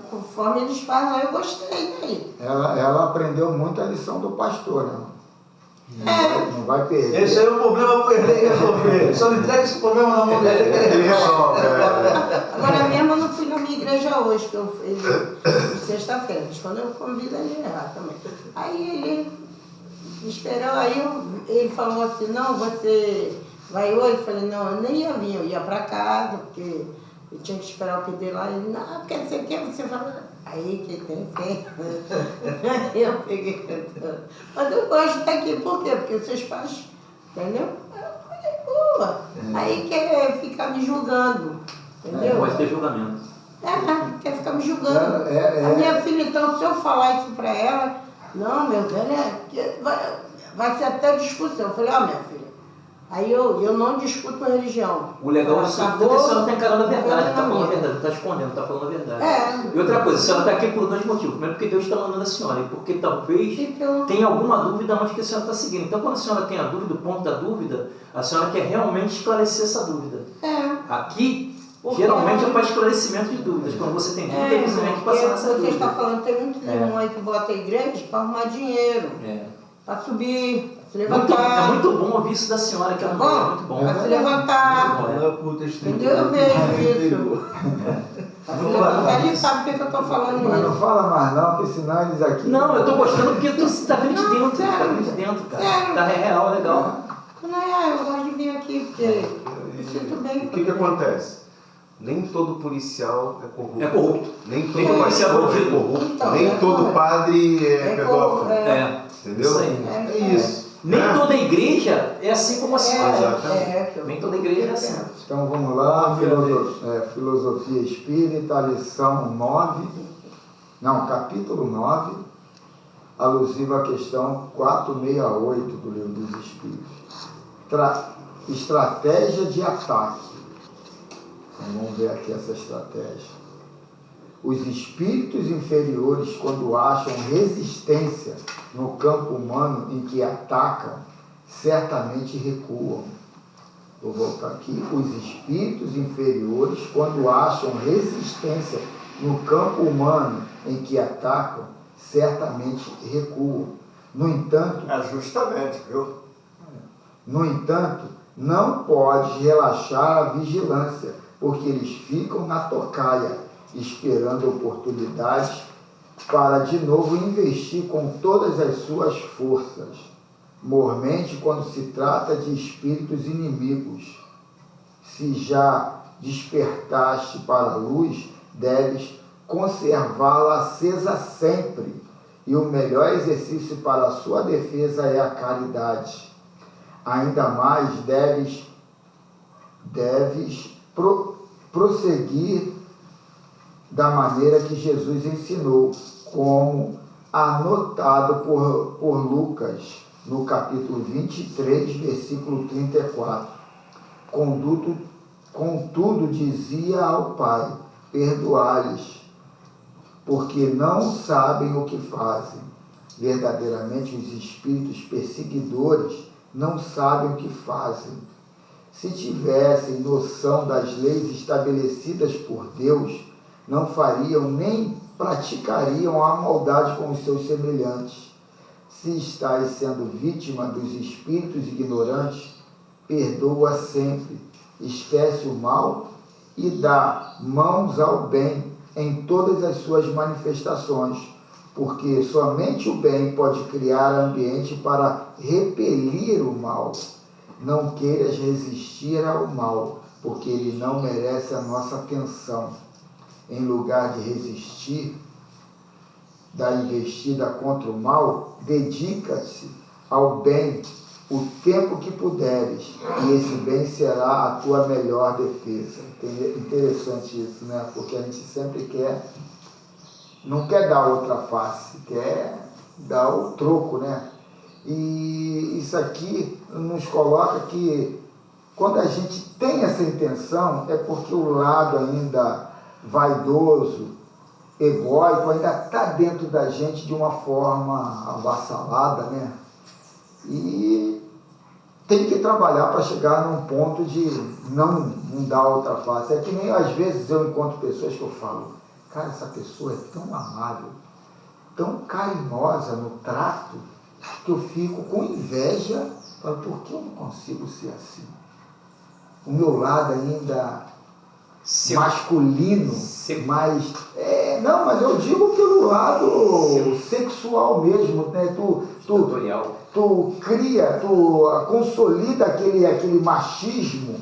conforme eles falam, eu gostei daí. Ela aprendeu muito a lição do pastor, né? Não vai perder. Esse aí é o problema para ele resolver. Só não entrega esse problema na mão dele. Ele resolve. Agora mesmo eu não fui na minha igreja hoje, que sexta-feira, quando eu convido ele errar também. Aí ele me esperou, ele falou assim, não, você vai hoje? Eu falei, não, eu nem ia vir, eu ia para casa, porque eu tinha que esperar o PD lá. Ele, não, porque você quer, você fala, aí que tem. Eu peguei, mas eu gosto de estar aqui, por quê? Porque os seus pais, entendeu? Eu falei, boa. Aí quer ficar me julgando, entendeu? Pode ter julgamento. Quer ficar me julgando. A minha filha, então, se eu falar isso para ela, não, meu velho, vai ser até discussão. Eu falei, minha filha, aí eu não discuto com religião. O legal é que a senhora está encarando a verdade, está falando a verdade, não está escondendo, está falando a verdade. E outra coisa, a senhora está aqui por 2 motivos. Primeiro, porque Deus está mandando a senhora, e porque talvez tenha alguma dúvida onde que a senhora está seguindo. Então, quando a senhora tem a dúvida, o ponto da dúvida, a senhora quer realmente esclarecer essa dúvida. Aqui, geralmente é para esclarecimento de dúvidas. Quando você tem dúvida, você tem que passar nessa dúvida. Você está falando, tem muito irmão aí que bota a igreja para arrumar dinheiro, para subir, para se levantar. É muito bom ouvir isso da senhora, que é muito bom. Para se levantar. Entendeu? Eu vejo isso. Para se levantar, ele sabe o que eu estou falando Mas mesmo. não fala mais não, porque senão eles aqui... Não, eu estou gostando porque tu está vindo de dentro, cara. Tá real, legal. Não, eu gosto de vir aqui, porque me sinto bem. O que acontece? Nem todo policial é corrupto. É corrupto. Nem todo Nem policial é corrupto. corrupto. Então, Nem todo padre é pedófilo. Entendeu? Isso aí. É isso. Nem toda igreja é assim como a senhora. Nem toda igreja é assim. Então vamos lá, Filosofia Espírita, lição 9, capítulo 9, alusiva à questão 468 do Livro dos Espíritos. Estratégia de ataque. Então, vamos ver aqui essa estratégia. Os espíritos inferiores, quando acham resistência no campo humano em que atacam, certamente recuam. Vou voltar aqui. Os espíritos inferiores, quando acham resistência no campo humano em que atacam, certamente recuam. No entanto... Justamente, viu? No entanto, não pode relaxar a vigilância, porque eles ficam na tocaia, esperando oportunidades para de novo investir com todas as suas forças, mormente quando se trata de espíritos inimigos. Se já despertaste para a luz, deves conservá-la acesa sempre, e o melhor exercício para a sua defesa é a caridade. Ainda mais deves prosseguir da maneira que Jesus ensinou, como anotado por Lucas, no capítulo 23, versículo 34. Contudo, dizia ao Pai, perdoai-lhes, porque não sabem o que fazem. Verdadeiramente, os espíritos perseguidores não sabem o que fazem. Se tivessem noção das leis estabelecidas por Deus, não fariam nem praticariam a maldade com os seus semelhantes. Se estás sendo vítima dos espíritos ignorantes, perdoa sempre, esquece o mal e dá mãos ao bem em todas as suas manifestações, porque somente o bem pode criar ambiente para repelir o mal. Não queiras resistir ao mal, porque ele não merece a nossa atenção. Em lugar de resistir da investida contra o mal, dedica-se ao bem o tempo que puderes, e esse bem será a tua melhor defesa. Interessante isso, né? Porque a gente sempre não quer dar outra face, quer dar o troco, né? E isso aqui nos coloca que quando a gente tem essa intenção, é porque o lado ainda vaidoso, egóico, ainda está dentro da gente de uma forma avassalada, né? E tem que trabalhar para chegar num ponto de não dar outra face. É que nem às vezes eu encontro pessoas que eu falo, cara, essa pessoa é tão amável, tão carinhosa no trato, que eu fico com inveja. Falo, por que eu não consigo ser assim? O meu lado ainda masculino, mas não, mas eu digo pelo lado sexual mesmo, né? Tu cria, tu consolida aquele machismo,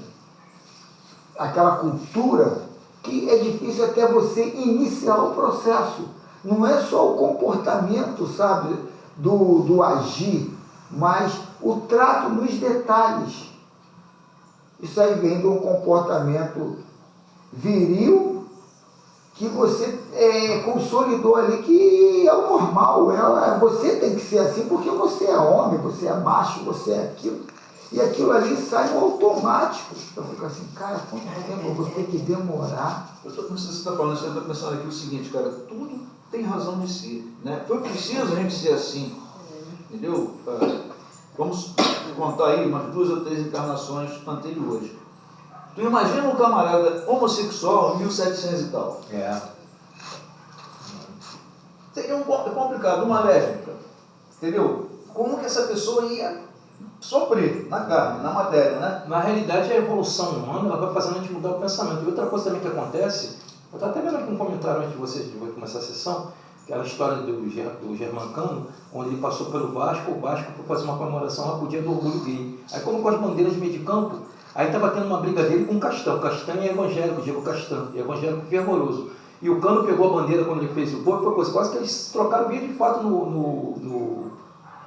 aquela cultura, que é difícil até você iniciar o processo. Não é só o comportamento, sabe, do agir, mas o trato nos detalhes. Isso aí vem de um comportamento viril que você consolidou ali, que é o normal. Você tem que ser assim porque você é homem, você é macho, você é aquilo. E aquilo ali sai no automático. Eu fico assim, cara, quanto tempo eu vou ter que demorar? Você está falando, você está pensando aqui o seguinte, cara, tudo tem razão de si, né? Foi preciso a gente ser assim, entendeu? Vamos contar aí umas 2 ou 3 encarnações anteriores. Tu imagina um camarada homossexual em 1700 e tal. Seria complicado, uma lésbica, entendeu? Como que essa pessoa ia sofrer na carne, na matéria, né? Na realidade, a evolução humana ela vai fazendo a gente mudar o pensamento. E outra coisa também que acontece, eu estava até vendo aqui um comentário antes de vocês começar a sessão, aquela história do Germancano, onde ele passou pelo Vasco, o Vasco foi fazer uma comemoração lá pro dia do orgulho gay. Aí colocou as bandeiras de meio de campo, aí estava tendo uma briga dele com o Castanho. O Castanho é evangélico, Diego Castanho, é evangélico fervoroso. E o Cano pegou a bandeira quando ele fez o gol, foi quase que eles trocaram via de fato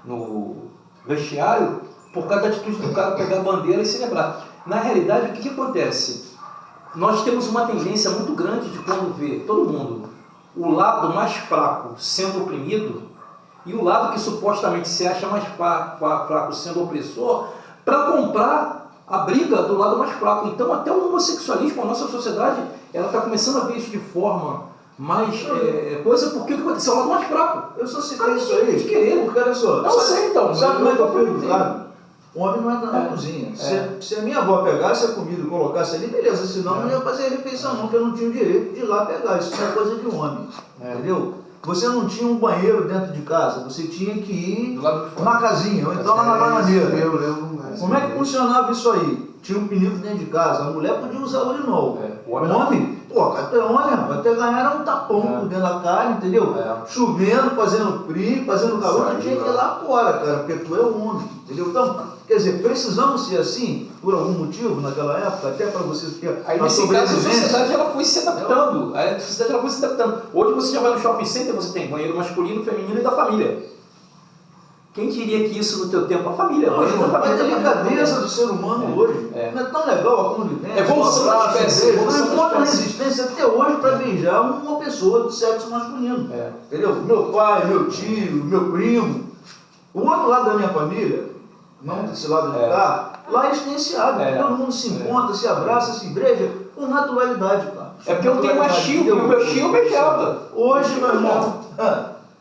no vestiário, por causa da atitude do cara pegar a bandeira e celebrar. Na realidade, o que acontece? Nós temos uma tendência muito grande de quando vê todo mundo, o lado mais fraco sendo oprimido, e o lado que supostamente se acha mais fraco sendo opressor, para comprar a briga do lado mais fraco. Então até o homossexualismo, a nossa sociedade, ela está começando a ver isso de forma mais coisa, porque o que aconteceu é o lado mais fraco. Eu só citei isso aí, de querer. porque olha só, Eu sei então. sabe como é que eu fui educado? O homem não entra na cozinha. Se a minha avó pegasse a comida e colocasse ali, beleza, senão não ia fazer a refeição não, porque eu não tinha o direito de ir lá pegar. Isso não é coisa de homem, entendeu? Você não tinha um banheiro dentro de casa, você tinha que ir numa casinha, ou então lá na bananeira. Como é que funcionava isso aí? Tinha um pinico dentro de casa, a mulher podia usar o urinol. O homem, até homem, até ganhar um tapão por dentro da cara, entendeu? Chovendo, fazendo frio, fazendo calor, tu tinha que ir lá fora, cara, porque tu é um homem, entendeu? Então, quer dizer, precisamos ser assim, por algum motivo, naquela época, até para vocês ter aí, nesse caso, a sociedade ela foi se adaptando. A sociedade ela foi se adaptando. Hoje você já vai no shopping center, você tem banheiro masculino, feminino e da família. Quem diria que isso no teu tempo? A família. Não, João, a delicadeza do ser humano hoje não é tão legal a convivência. Evolução da espécie. Eu encontro resistência até hoje para beijar uma pessoa do sexo masculino. Entendeu? Meu pai, meu tio, meu primo. O outro lado da minha família, não desse lado de cá, lá é experienciado. Todo mundo se encontra, se abraça, se beija com naturalidade, cara. É porque eu tenho uma tio, o meu tio beijava. Hoje, meu irmão.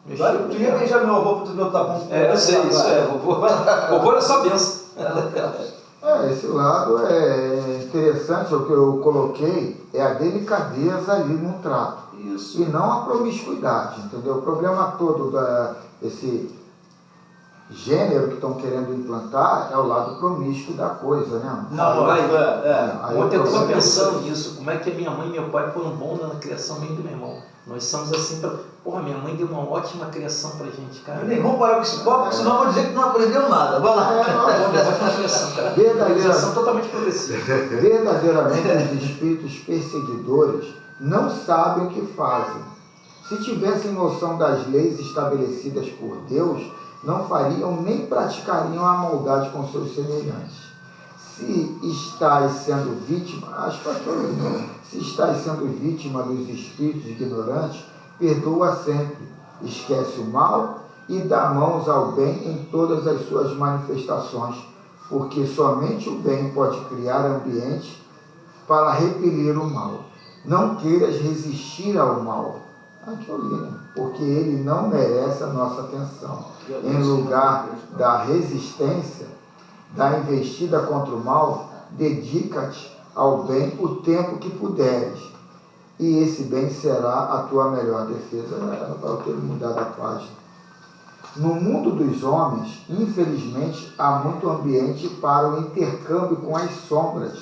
Tu ia beijar meu avô para tu ver o tapão. Eu sei, isso vovô era só benção. Esse lado é interessante, o que eu coloquei é a delicadeza ali no trato. Isso. E não a promiscuidade, entendeu? O problema todo desse gênero que estão querendo implantar é o lado promíscuo da coisa, né? Ontem eu estava pensando nisso, como é que a minha mãe e meu pai foram bons na criação meio do meu irmão. Nós somos assim, minha mãe deu uma ótima criação pra gente, cara. Nem vamos parar com esse papo, senão eu vou dizer que não aprendeu nada. Vai lá. Ótima criação, cara. Criação totalmente progressiva. Verdadeiramente, os espíritos perseguidores não sabem o que fazem. Se tivessem noção das leis estabelecidas por Deus, não fariam nem praticariam a maldade com seus semelhantes. Se estás sendo vítima, se estás sendo vítima dos espíritos ignorantes, perdoa sempre, esquece o mal e dá mãos ao bem em todas as suas manifestações, porque somente o bem pode criar ambiente para repelir o mal. Não queiras resistir ao mal, porque ele não merece a nossa atenção. Em lugar da resistência, da investida contra o mal, dedica-te ao bem o tempo que puderes, e esse bem será a tua melhor defesa. Para eu ter mudado a página. No mundo dos homens, infelizmente, há muito ambiente para o intercâmbio com as sombras,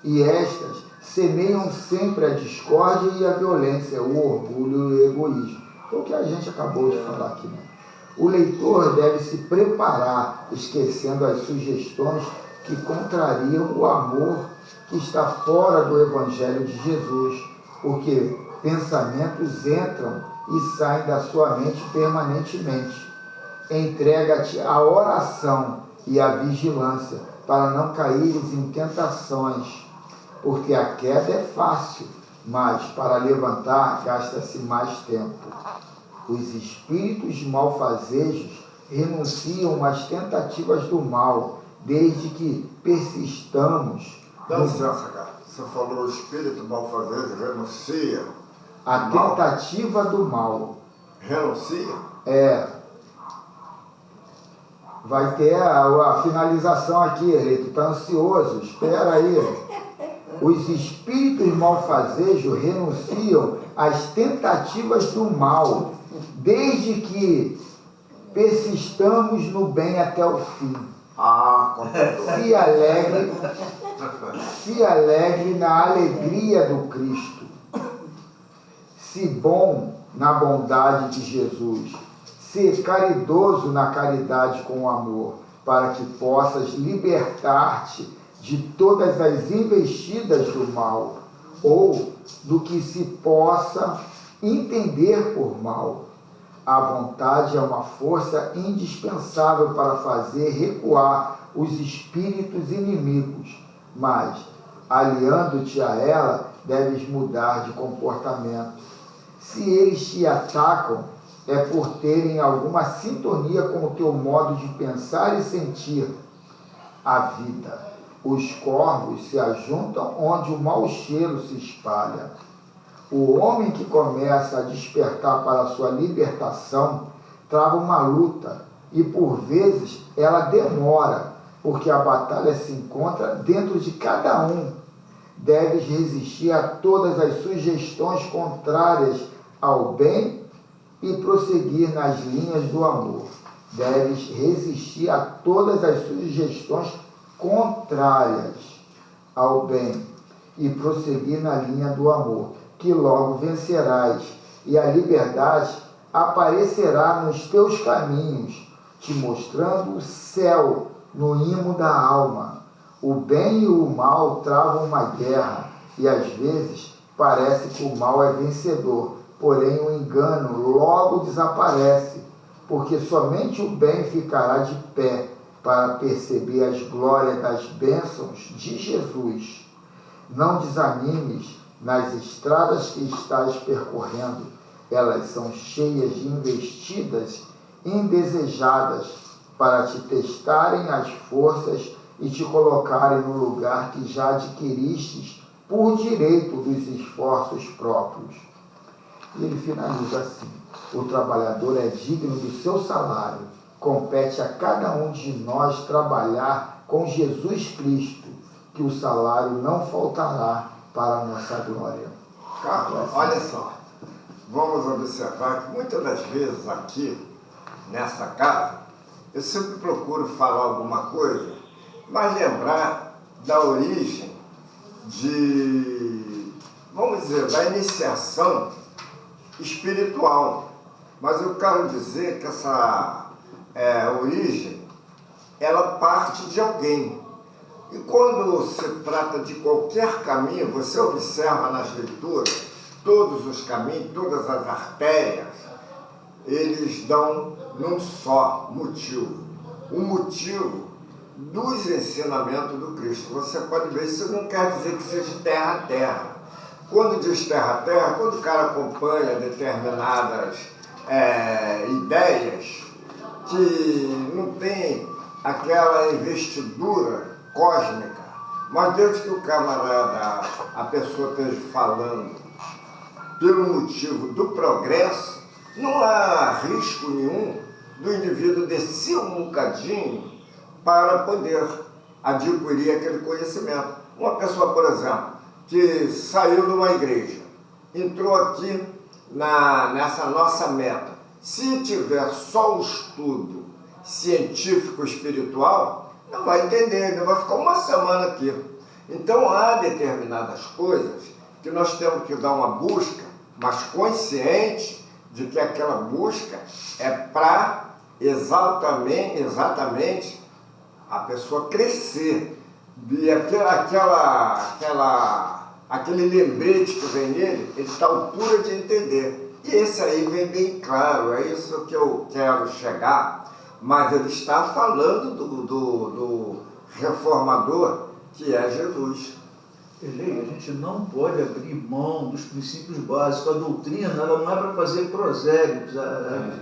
e estas semeiam sempre a discórdia e a violência, o orgulho e o egoísmo. Foi o que a gente acabou de falar aqui, né? O leitor deve se preparar, esquecendo as sugestões que contrariam o amor que está fora do Evangelho de Jesus, porque pensamentos entram e saem da sua mente permanentemente. Entrega-te à oração e à vigilância, para não caíres em tentações, porque a queda é fácil, mas para levantar gasta-se mais tempo. Os espíritos malfazejos renunciam às tentativas do mal, desde que persistamos. Dá licença, cara. Você falou o espírito malfazejo renuncia. A tentativa do mal. Renuncia? Vai ter a finalização aqui, ele está ansioso, espera aí. Os espíritos malfazejos renunciam às tentativas do mal, desde que persistamos no bem até o fim. Se alegre na alegria do Cristo. Se bom na bondade de Jesus. Se caridoso na caridade com o amor, para que possas libertar-te de todas as investidas do mal, ou do que se possa entender por mal. A vontade é uma força indispensável para fazer recuar os espíritos inimigos, mas, aliando-te a ela, deves mudar de comportamento. Se eles te atacam, é por terem alguma sintonia com o teu modo de pensar e sentir a vida. Os corvos se ajuntam onde o mau cheiro se espalha. O homem que começa a despertar para a sua libertação trava uma luta e, por vezes, ela demora, porque a batalha se encontra dentro de cada um. Deves resistir a todas as sugestões contrárias ao bem e prosseguir nas linhas do amor. Deves resistir a todas as sugestões contrárias ao bem e prosseguir na linha do amor, que logo vencerás, e a liberdade aparecerá nos teus caminhos, te mostrando o céu no imo da alma. O bem e o mal travam uma guerra, e às vezes parece que o mal é vencedor, porém o engano logo desaparece, porque somente o bem ficará de pé para perceber as glórias das bênçãos de Jesus. Não desanimes nas estradas que estás percorrendo, elas são cheias de investidas indesejadas para te testarem as forças e te colocarem no lugar que já adquiristes por direito dos esforços próprios. E ele finaliza assim: o trabalhador é digno do seu salário, compete a cada um de nós trabalhar com Jesus Cristo, que o salário não faltará para a nossa glória. Carlos, olha só, vamos observar que muitas das vezes aqui, nessa casa, eu sempre procuro falar alguma coisa, mas lembrar da origem vamos dizer, da iniciação espiritual. Mas eu quero dizer que essa origem, ela parte de alguém. E quando se trata de qualquer caminho, você observa nas leituras, todos os caminhos, todas as artérias, eles dão num só motivo. O motivo dos ensinamentos do Cristo. Você pode ver, isso não quer dizer que seja terra a terra. Quando diz terra a terra, quando o cara acompanha determinadas ideias que não tem aquela investidura cósmica, mas desde que o camarada, a pessoa esteja falando pelo motivo do progresso, não há risco nenhum do indivíduo descer um bocadinho para poder adquirir aquele conhecimento. Uma pessoa, por exemplo, que saiu de uma igreja, entrou aqui nessa nossa meta, se tiver só o estudo científico espiritual, não vai entender, não vai ficar uma semana aqui. Então há determinadas coisas que nós temos que dar uma busca, mas consciente de que aquela busca é para exatamente a pessoa crescer. E aquele lembrete que vem nele, ele está à altura de entender. E esse aí vem bem claro, é isso que eu quero chegar, mas ele está falando do reformador, que é Jesus. Elei, a gente não pode abrir mão dos princípios básicos. A doutrina, ela não é para fazer prosélitos,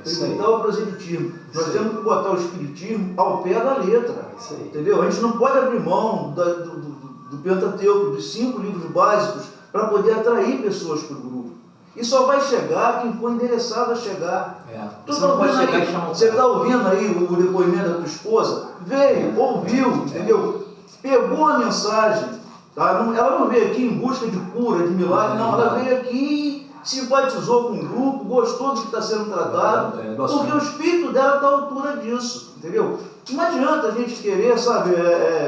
imitar o proselitismo. Nós temos que botar o espiritismo ao pé da letra, entendeu? A gente não pode abrir mão do Pentateuco, dos 5 livros básicos, para poder atrair pessoas para o grupo. E só vai chegar quem for endereçado a chegar. Você está ouvindo aí o depoimento da tua esposa? Veio, ouviu, entendeu? Pegou a mensagem. Ela não veio aqui em busca de cura, de milagre, não. Ela veio aqui, simpatizou com o grupo, gostou do que está sendo tratado, porque o espírito dela está à altura disso, entendeu? Não adianta a gente querer, sabe,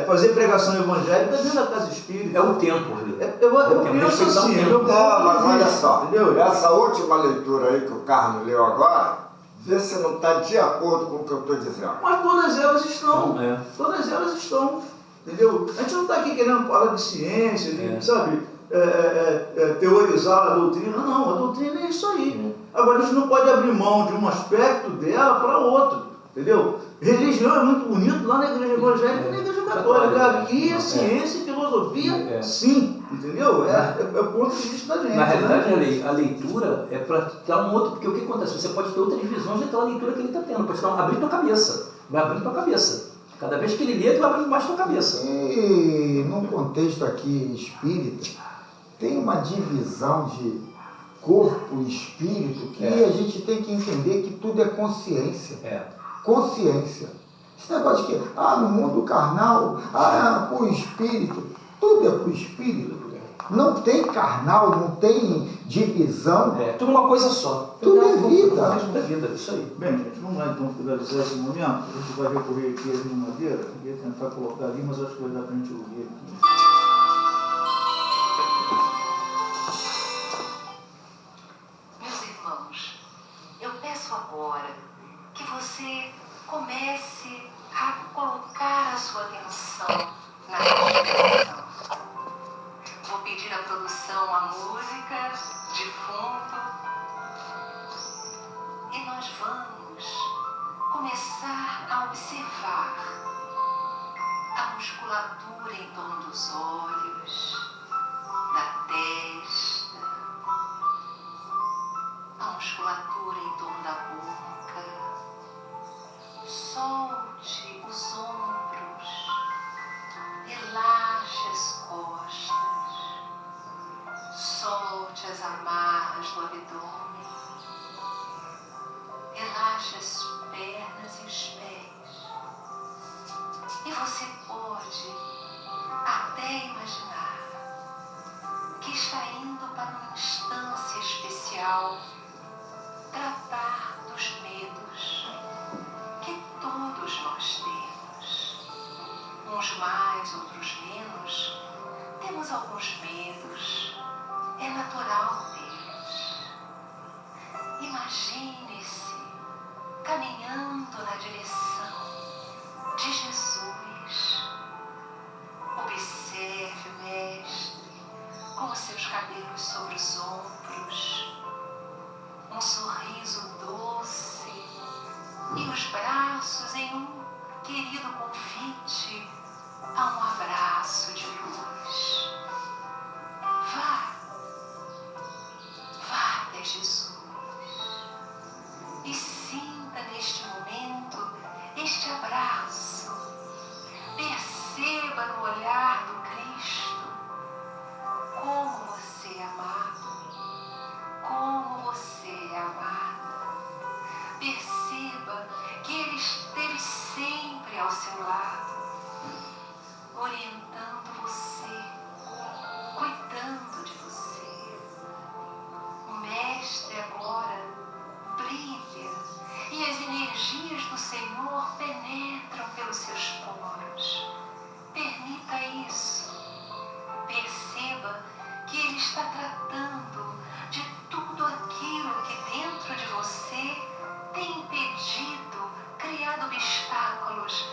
fazer pregação evangélica dentro da casa espírita. É o tempo. Eu penso assim. Mas olha só, entendeu? Essa última leitura aí que o Carlos leu agora, vê se não está de acordo com o que eu estou dizendo. Mas todas elas estão. Todas elas estão. Entendeu? A gente não está aqui querendo falar de ciência, sabe, teorizar a doutrina. Não, a doutrina é isso aí. Agora, a gente não pode abrir mão de um aspecto dela para outro. Entendeu? Religião é muito bonito lá na igreja evangélica e na igreja católica. Aqui é ciência e filosofia, sim, entendeu? É o ponto de vista da gente. Na realidade, a leitura é para dar um outro, porque o que acontece? Você pode ter outras visões daquela leitura que ele está tendo, pode abrir tua cabeça, vai abrir tua cabeça. Cada vez que ele lê, ele vai abrindo mais tua cabeça. E num contexto aqui espírita, tem uma divisão de corpo e espírito que a gente tem que entender que tudo é consciência. Consciência. Esse negócio de que, no mundo carnal, pro espírito, tudo é pro espírito. Não tem carnal, não tem divisão. Tudo uma coisa só. Tudo é vida. Tudo é vida, isso aí. Bem, gente, vamos lá então finalizar esse momento. A gente vai recorrer aqui a Rino Madeira. Eu ia tentar colocar ali, mas acho que vai dar para a gente ouvir aqui. Meus irmãos, eu peço agora que você comece a colocar a sua atenção na respiração. Vou pedir à produção a música de fundo e nós vamos começar a observar a musculatura em torno dos olhos, da testa, a musculatura em torno da boca. Solte os ombros, relaxe as costas, solte as amarras do abdômen, relaxe as pernas e os pés. E você pode até imaginar que está indo para uma instância especial tratar dos medos que todos nós temos. Uns mais, outros menos. Temos alguns medos. É natural deles. Imagine-se caminhando na direção de Jesus. Observe o Mestre com os seus cabelos sobre os ombros, um sorriso doce e os braços em um querido convite a um abraço de luz. Vá até Jesus e sinta neste momento este abraço. Perceba no olhar do Cristo como você é amado, como você é amada. Perceba que Ele esteve sempre ao seu lado, orientando você, cuidando de você. O Mestre agora brilha e as energias do Senhor penetram pelos seus poros. Permita isso. Perceba que Ele está tratando de tudo aquilo que dentro de você tem impedido, criado obstáculos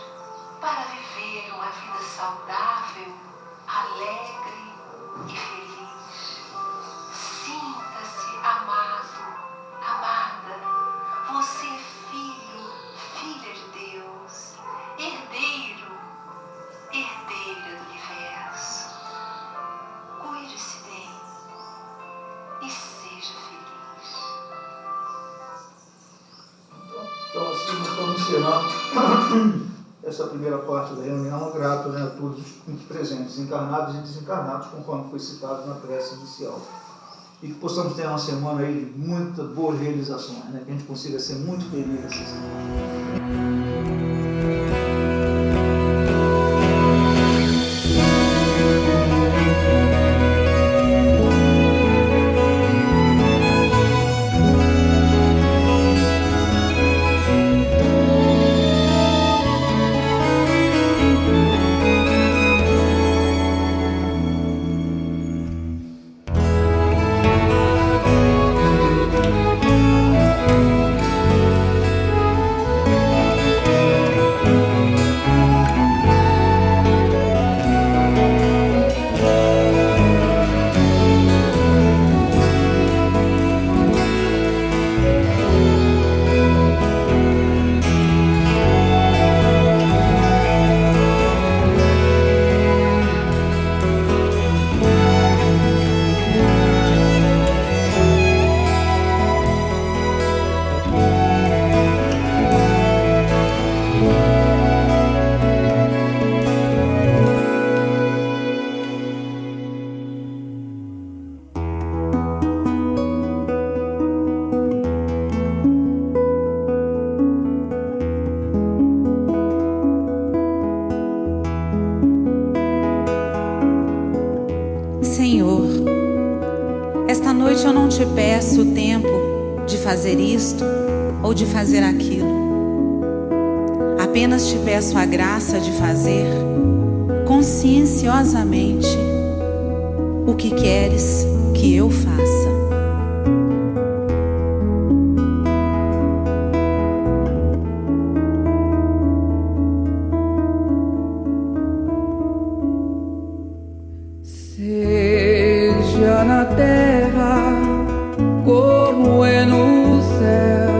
para viver uma vida saudável, alegre e feliz. Sinta-se amado, amada. Você é filho, filha de Deus, herdeiro, herdeira do universo. Cuide-se bem e seja feliz. Então assim nós estamos encerrando essa primeira parte da reunião. Grato, a todos os presentes, encarnados e desencarnados, conforme foi citado na prece inicial. E que possamos ter uma semana aí de muitas boas realizações, que a gente consiga ser muito feliz essa semana. Senhor, esta noite eu não te peço o tempo de fazer isto ou de fazer aquilo. Apenas te peço a graça de fazer conscienciosamente o que queres que eu faça. Seja na terra como é no céu,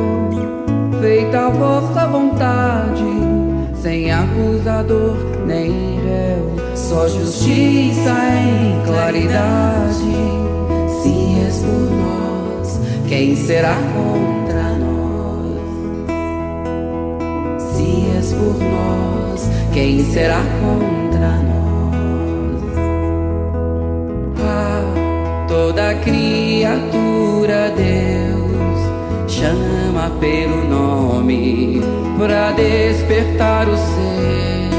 feita a vossa vontade, sem acusador nem réu, só justiça em claridade. Se és por nós, quem será contra nós? Se és por nós, quem será contra nós? Toda criatura Deus chama pelo nome pra despertar o ser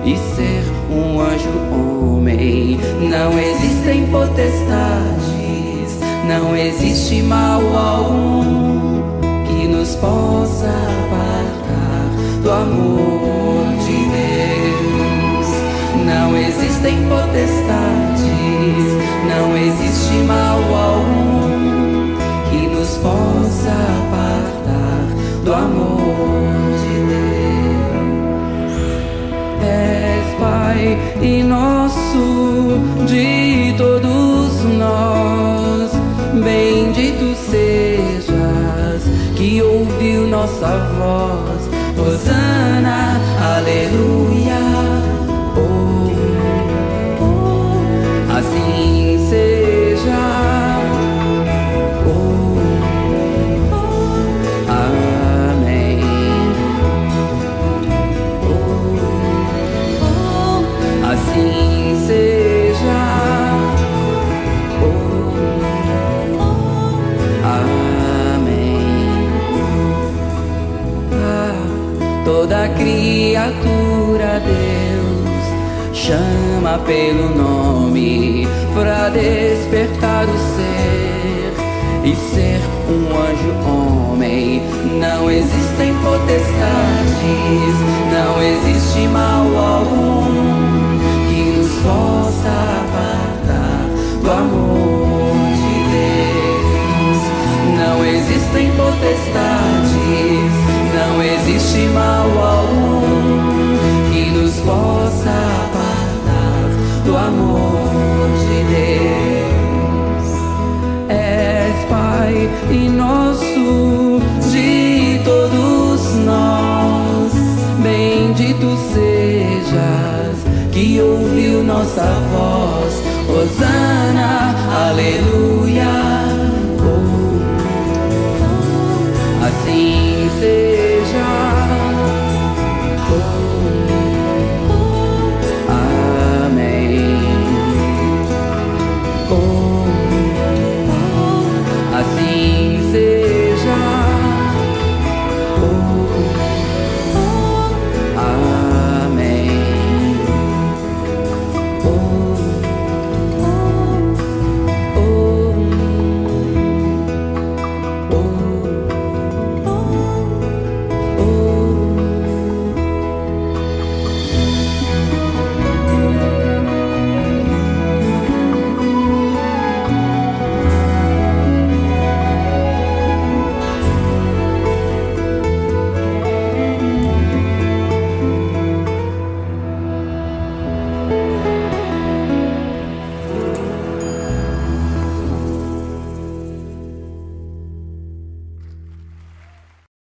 e ser um anjo homem. Não existem potestades, não existe mal algum que nos possa apartar do amor de Deus. Não existem potestades, não existe mal algum que nos possa apartar do amor de Deus. És Pai e nosso de todos nós, bendito sejas que ouviu nossa voz. Hosana, aleluia. Assim seja. Amém. Assim seja. Amém. Toda criatura Deus chama pelo nome pra despertar o ser e ser um anjo homem. Não existem potestades, não existe mal algum que nos possa apartar do amor de Deus. Não existem potestades, não existe mal algum que nos possa apartar do amor de Deus. És Pai e nosso de todos nós, bendito sejas que ouviu nossa voz. Hosana.